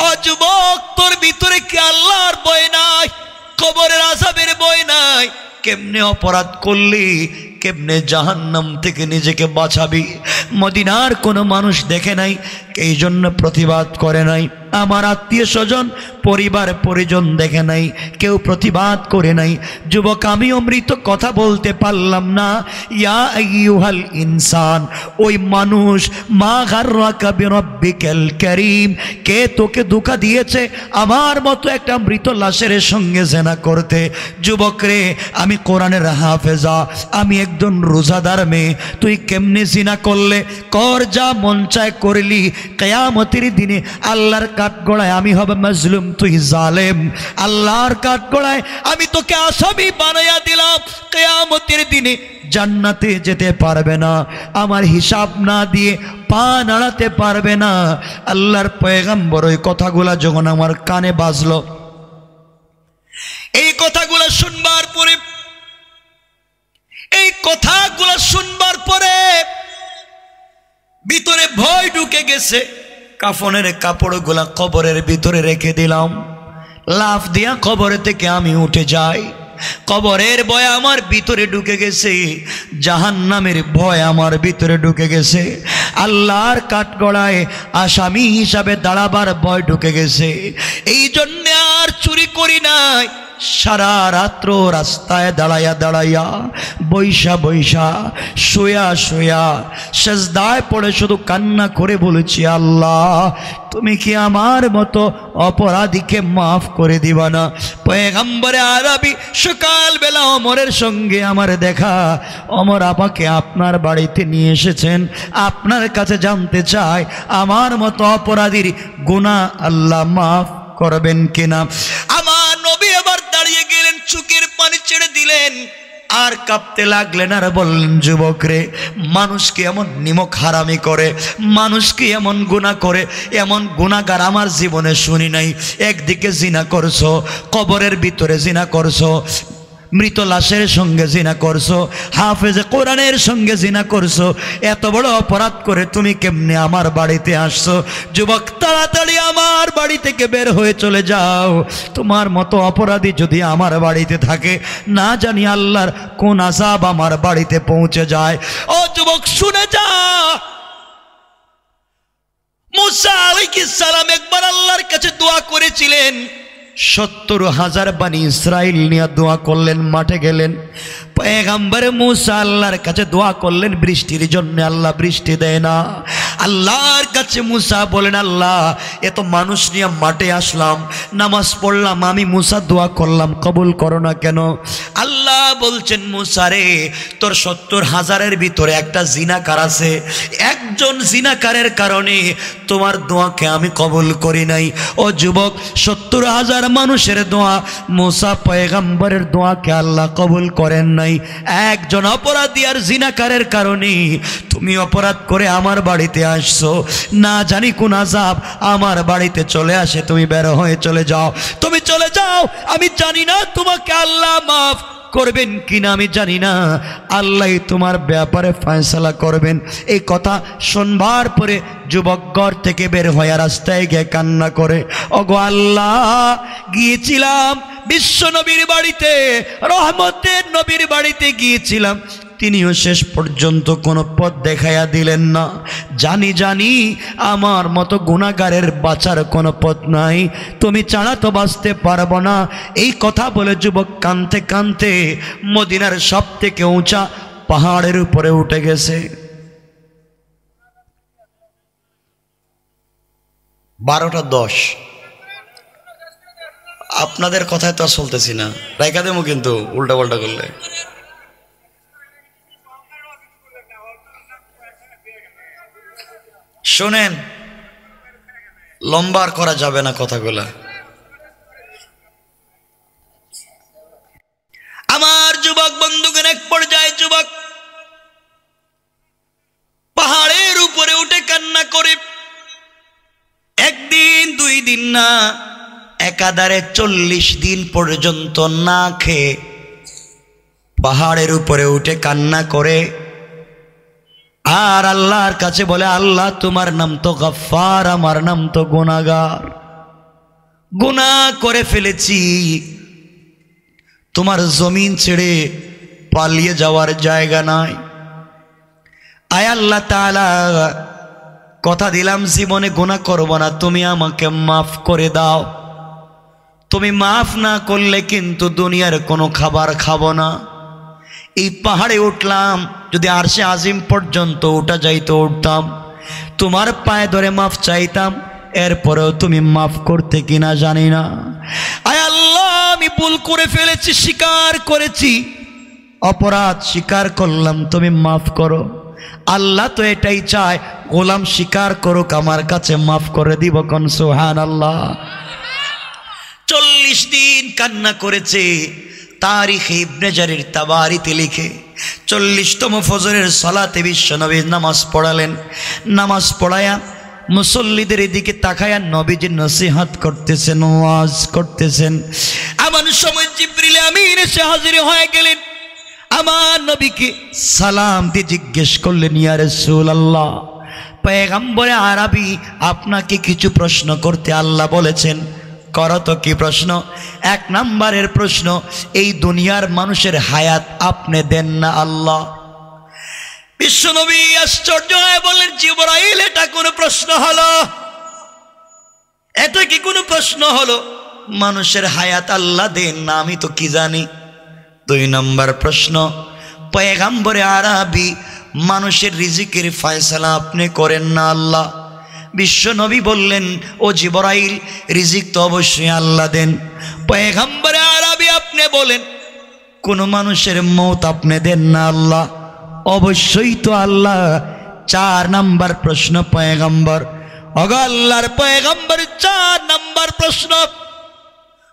ও যুবক, তোর ভিতরে কি আল্লাহর ভয় নাই? কবরের আযাবের ভয় নাই? কেমনে অপরাধ করলি? কেমনে জাহান্নাম থেকে নিজেকে বাঁচাবি? মদিনার কোনো মানুষ দেখে নাই, এই জন্য প্রতিবাদ করে নাই। আমার আত্মীয় স্বজন পরিবার পরিজন দেখে নাই, কেউ প্রতিবাদ করে নাই। যুবক, আমি অমৃত কথা বলতে পারলাম না। ইয়া আইয়ুহাল ইনসান, ওই মানুষ, মা গাররাকা বিরাব্বিকাল কারীম, কে তোকে ধোঁকা দিয়েছে আমার মতো একটা মৃত লাশের সঙ্গে জিনা করতে? যুবক রে, আমি কোরআনের হাফেজা, আমি একজন রোজাদার মেয়ে, তুই কেমনে জিনা করলে? কর, যা মন চায় করলি। কিয়ামতের দিনে আল্লাহর কাঠগড়ায় আমি হব মাজলুম, তুই জালেম। আল্লাহর কাঠগড়ায় আমি তোকে আসামি বানাইয়া দিলাম। কিয়ামতের দিনে জান্নাতে যেতে পারবে না, আমার হিসাব না দিয়ে পা নাড়াতে পারবে না। আল্লাহর পয়গম্বর ওই কথাগুলা যখন আমার কানে বাজলো, এই কথাগুলা শুনবার পরে, এই কথাগুলো শুনবার পরে ভিতরে ভয় ঢুকে গেছে। কাফনের কাপড়গুলা কবরের ভিতরে রেখে দিলাম, লাফ দিয়া কবর থেকে আমি উঠে যাই। কবরের ভয় আমার ভিতরে ঢুকে গেছে, জাহান্নামের ভয় আমার ভিতরে ঢুকে গেছে, আল্লাহর কাঠগড়ায় আসামি হিসাবে দাঁড়াবার ভয় ঢুকে গেছে। এই জন্য আর চুরি করি নাই। সারা রাত্র রাস্তায় দাঁড়াইয়া দাঁড়াইয়া, বৈশা বৈশা, শুয়া শুয়া, সেজদায় পড়ে শুধু কান্না করে বলেছি, আল্লাহ তুমি কি আমার মতো অপরাধীকে মাফ করে দিবা না? পয়গম্বরে আরবি সকালবেলা ওমরের সঙ্গে আমার দেখা, ওমর আপাকে আপনার বাড়িতে নিয়ে এসেছেন, আপনার কাছে জানতে চাই আমার মতো অপরাধীর গুনাহ আল্লাহ মাফ করবেন কিনা। আমার নবী আবার দাঁড়িয়ে গেলেন, চোখের পানি ছেড়ে দিলেন, আর কাঁপতে লাগলেন, আর বললেন, যুবক রে, মানুষ কি এমন নিমক হারামি করে? মানুষ কি এমন গুনাহ করে? এমন গুনাহগার আমার জীবনে শুনি নাই। একদিকে জিনা করছো, কবরের ভিতরে জিনা করছো, মৃত লাশের সঙ্গে জিনা করছো, হাফেজে কোরআনের সঙ্গে জিনা করছো, এত বড় অপরাধ করে তুমি কেমনে আমার বাড়িতে আসছো? যুবক, তাড়াতাড়ি আমার বাড়ি থেকে বের হয়ে চলে যাও। তোমার মতো অপরাধী যদি আমার বাড়িতে থাকে, না জানি আল্লাহর কোন আযাব আমার বাড়িতে পৌঁছে যায়। ও যুবক, শুনে যা। মুসা আলাইহিস সালাম একবার আল্লাহর কাছে দোয়া করেছিলেন, 70,000 বনি ইসরাইল নিয়ে দোয়া করলেন, মাঠে গেলেন। পয়গম্বর মুসা আল্লাহর কাছে দোয়া করলেন বৃষ্টির জন্য, আল্লাহ বৃষ্টি দেয় না। আল্লাহর কাছে মুসা বলেন, আল্লাহ এত মানুষ নিয়ে মাঠে আসলাম, নামাজ পড়লাম, আমি মুসা দোয়া করলাম, কবুল করো না কেন? আল্লাহ বলছেন, মুসা রে, তোর 70,000-এর ভিতরে একটা জিনাকার আছে, একজন জিনাকারের কারণে তোমার দোয়াকে আমি কবুল করি নাই। ও যুবক, 70,000 মানুষের দোয়া, মুসা পয়গম্বরের দোয়াকে আল্লাহ কবুল করেন নাই। একজন অপরাধী আর জিনাকারের কারণে তুমি অপরাধ করে আমার বাড়িতে আসছো, না জানি কোন আযাব আমার বাড়িতে চলে আসে। তুমি বের হয়ে চলে যাও, তুমি চলে যাও। আমি জানি না তোমাকে আল্লাহ মাফ করবেন কিনা, আমি জানি না, আল্লাহ তোমার ব্যাপারে ফয়সালা করবেন। এই কথা শুনবার পরে যুবক ঘর থেকে বের হয়ে রাস্তায় গিয়ে কান্না করে, ওগো আল্লাহ, গিয়েছিলাম বিশ্ব নবীর বাড়িতে, রহমতের নবীর বাড়িতে গিয়েছিলাম, তিনিও শেষ পর্যন্ত কোনো পথ দেখাইয়া দিলেন না। জানি জানি আমার মতো গুনাহগারের বাঁচার কোনো পথ নাই, তুমি ছাড়া তো বাঁচতে পারবো না। এই কথা বলে যুবক কাঁদতে কাঁদতে মদিনার সব থেকে উঁচা পাহাড়ের উপরে উঠে গেছে। 12:10। আপনাদের কথায় তো আর চলতেছি না, রাইখা দেবো কিন্তু উল্টা পাল্টা করলে। শোনেন, লম্বার করা যাবে না কথাগুলা। আমার যুবক বন্ধুগণ, এক পর্যায়ে যুবক পাহাড়ের উপরে উঠে কান্না করে, একদিন দুই দিন না, একাধারে 40 দিন পর্যন্ত না খেয়ে পাহাড়ের উপরে উঠে কান্না করে আর আল্লাহর কাছে বলে, আল্লাহ তোমার নাম তো গফফার, আমার নাম তো গুনাহগার, গুনাহ করে ফেলেছি, তোমার জমিন ছেড়ে পালিয়ে যাওয়ার জায়গা নাই। আয় আল্লাহ তাআলা, কথা দিলাম জীবনে গুনাহ করব না, তুমি আমাকে মাফ করে দাও। তুমি মাফ না করলে কিন্তু দুনিয়ার কোনো খাবার খাবো না। এই পাহাড়ে উঠলাম, যদি আরশে আজিম পর্যন্ত উঠা যাইতো উঠতাম, তোমার পায়ে ধরে মাফ চাইতাম, এরপরেও তুমি মাফ করতে কিনা জানি না। আয় আল্লাহ, আমি ভুল করে ফেলেছি, স্বীকার করেছি, অপরাধ স্বীকার করলাম, তুমি মাফ করো। আল্লাহ তো এটাই চায়, গোলাম স্বীকার করুক, আমার কাছে মাফ করে দিব। কোন সুবহানাল্লাহ। 40 দিন কান্না করেছে। তারিখে ইবনে জারির তাবারিতে লিখে 40তম ফজরের সালাতে বিশ্বনবী নামাজ পড়ালেন। নামাজ পড়ায়া মুসল্লিদের দিকে তাকায়া নবীজি নসিহত করতেছেন, ওয়াজ করতেছেন। এমন সময় জিবরিল আমিন এসে হাজির হয়ে গেলেন। আমার নবীকে সালাম দিয়ে জিজ্ঞেস করলেন, ইয়া রাসূলুল্লাহ, পয়গম্বরে আরবি, আপনাকে কিছু প্রশ্ন করতে আল্লাহ বলেছেন, করো তো। কি প্রশ্ন? 1 নম্বরের প্রশ্ন, এই দুনিয়ার মানুষের হায়াত আপনি দেন না আল্লাহ। বিশ্বনবী আশ্চর্য হয়ে বললেন, জিবরাইল, এটা কোনো প্রশ্ন হলো? এটা কি কোনো প্রশ্ন হলো? মানুষের হায়াত আল্লাহ দেন না, আমি তো কি জানি। 2 নম্বর প্রশ্ন, পয়গম্বরে আরবি, মানুষের রিজিকের ফয়সালা আপনি করেন না আল্লাহ। বিশ্বনবী বললেন, ও জিবরাইল, রিজিক তো অবশ্যই আল্লাহ দেন। পয়গম্বরে আরবি, আপনি বলেন, কোন মানুষের মওত আপনি দেন না আল্লাহ। অবশ্যই তো আল্লাহ। 4 নম্বর প্রশ্ন, পয়গম্বর, ওগো আল্লাহর পয়গম্বর, 4 নম্বর প্রশ্ন,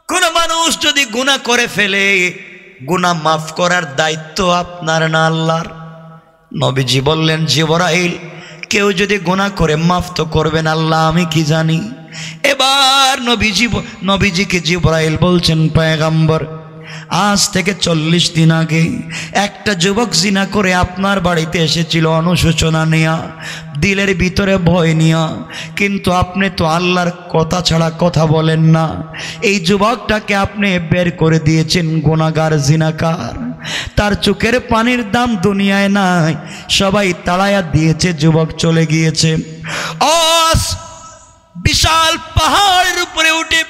কোন মানুষ যদি গুনাহ করে ফেলে, গুনাহ মাফ করার দায়িত্ব আপনার না আল্লাহর? নবীজি বললেন, জিবরাইল, কেউ যদি গুনাহ করে মাফ তো করবেন আল্লাহ, আমি কি জানি। এবার নবীজিকে জিবরাইল বলছেন, পয়গম্বর, আজ থেকে 40 দিন আগে একটা যুবক জিনা করে আপনার বাড়িতে এসেছিল অনুশোচনা নিয়া, দিলের ভিতরে ভয় নিয়া, কিন্তু আপনি তো আল্লাহর কথা ছাড়া কথা বলেন না। এই যুবকটাকে আপনি বের করে দিয়েছেন, গুনাহগার, জিনাকার, তার চোখের পানির দাম দুনিয়ায় নাই, সবাই তাড়াইয়া দিয়েছে, যুবক চলে গিয়েছে। আজ বিশাল পাহাড়ের উপরে উঠে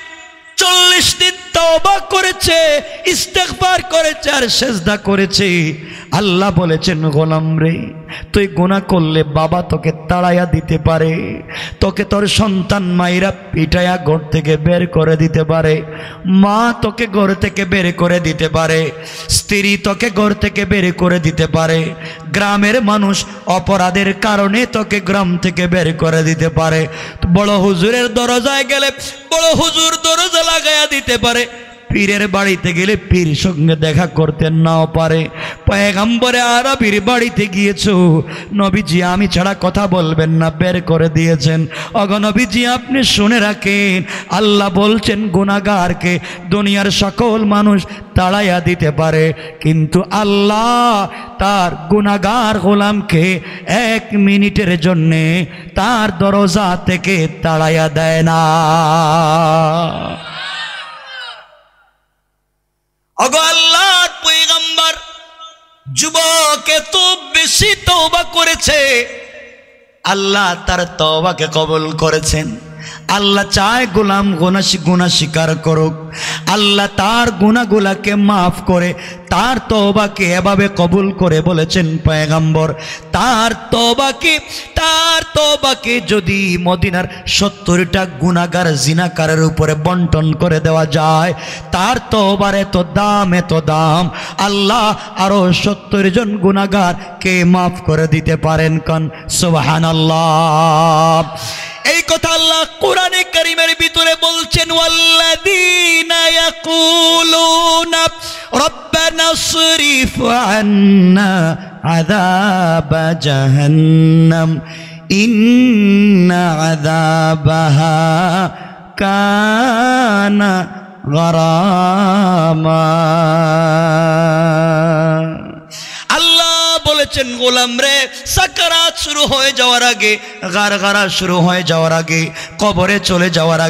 40 দিন তওবা করেছে, ইস্তেগফার করেছে আর সিজদা করেছে। আল্লাহ বলেছেন, গোলাম রে, তুই গুনাহ করলে বাবা তোকে তাড়াইয়া দিতে পারে, তোকে তোর সন্তান মাইরা পিটাইয়া ঘর থেকে বের করে দিতে পারে, মা তোকে ঘর থেকে বের করে দিতে পারে, স্ত্রী তোকে ঘর থেকে বের করে দিতে পারে, গ্রামের মানুষ অপরাধের কারণে তোকে গ্রাম থেকে বের করে দিতে পারে, বড় হুজুরের দরজায় গেলে বড় হুজুর দরজা লাগাইয়া দিতে পারে, পীরের বাড়িতে গেলে পীর সঙ্গে দেখা করতে নাও পারে। পয়গম্বরে আরবির বাড়িতে গিয়েছো, নবীজি আমি ছাড়া কথা বলবেন না, বের করে দিয়েছেন। ওগো নবীজি, আপনি শুনে রাখেন, আল্লাহ বলছেন, গুনাহগারকে দুনিয়ার সকল মানুষ তাড়াইয়া দিতে পারে, কিন্তু আল্লাহ তার গুনাহগার গোলামকে 1 মিনিটের জন্যে তার দরজা থেকে তাড়াইয়া দেয় না। ওগো আল্লাহর পয়গম্বর, যুবক এত বেশি তওবা করেছে, আল্লাহ তার তওবাকে কবুল করেছেন। আল্লাহ চায় গোলাম গুনাহ স্বীকার করুক, আল্লাহ তার গুনাহগুলাকে মাফ করে তার তওবাকে এভাবে কবুল করে বলেছেন পয়গম্বর, তার তওবাকে যদি মদিনার 70টা গুনাহগার জিনাকারের উপরে বন্টন করে দেওয়া যায়, তার তওবার এত দাম, আল্লাহ আরো 70 জন গুনাহগার কে মাফ করে দিতে পারেন। কান সুবহানাল্লাহ। এই কথা আল্লাহ কোরআনে কারীমের ভিতরে বলছেন, ওয়াল্লাযীনা ইয়াকুলুনা রব্বানা সরিফ আন্না আযাবা জাহান্নাম ইন্না আযাবাহা কানা গারামা। আল্লাহ বলেছেন, গোলাম রে, সাকারাত শুরু হয়ে যাওয়ার আগে, গারগারা শুরু হয়ে যাওয়ার আগে, কবরে চলে যাওয়ার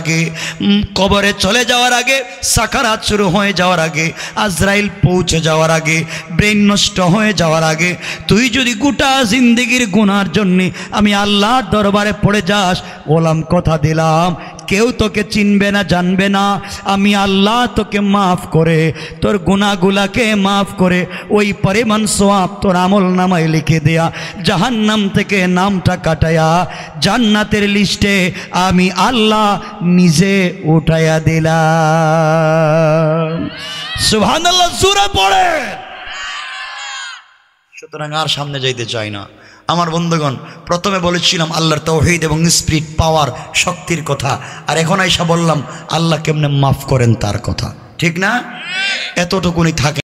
আগে, সাকারাত শুরু হয়ে যাওয়ার আগে, আজরাইল পৌঁছে যাওয়ার আগে, ব্রেন নষ্ট হয়ে যাওয়ার আগে তুই যদি গোটা জিন্দেগির গুনার জন্য আমি আল্লাহর দরবারে পড়ে যাস, গোলাম কথা দিলাম কেউ তোকে চিনবে না, জানবে না। আমি আল্লাহ তোকে মাফ করে, তোর গুনাহগুলাকে মাফ করে ওই পরিমাণ সওয়াব তোর আমল নামায় লিখে দেয়া, জাহান্নাম থেকে নামটা কাটায়া জান্নাতের লিস্টে আমি আল্লাহ নিজে উঠাইয়া দিলাম। সুবহানাল্লাহ, জোরে পড়ে। সুতরাং আর সামনে যাইতে চাই না। আমার বন্ধুগণ, প্রথমে বলেছিলাম আল্লাহর তাওহীদ এবং স্পিরিট পাওয়ার, শক্তির কথা, আর এখন আইসা বললাম আল্লাহ কেমনে মাফ করেন তার কথা, ঠিক না? এতটুকুনি থাকে।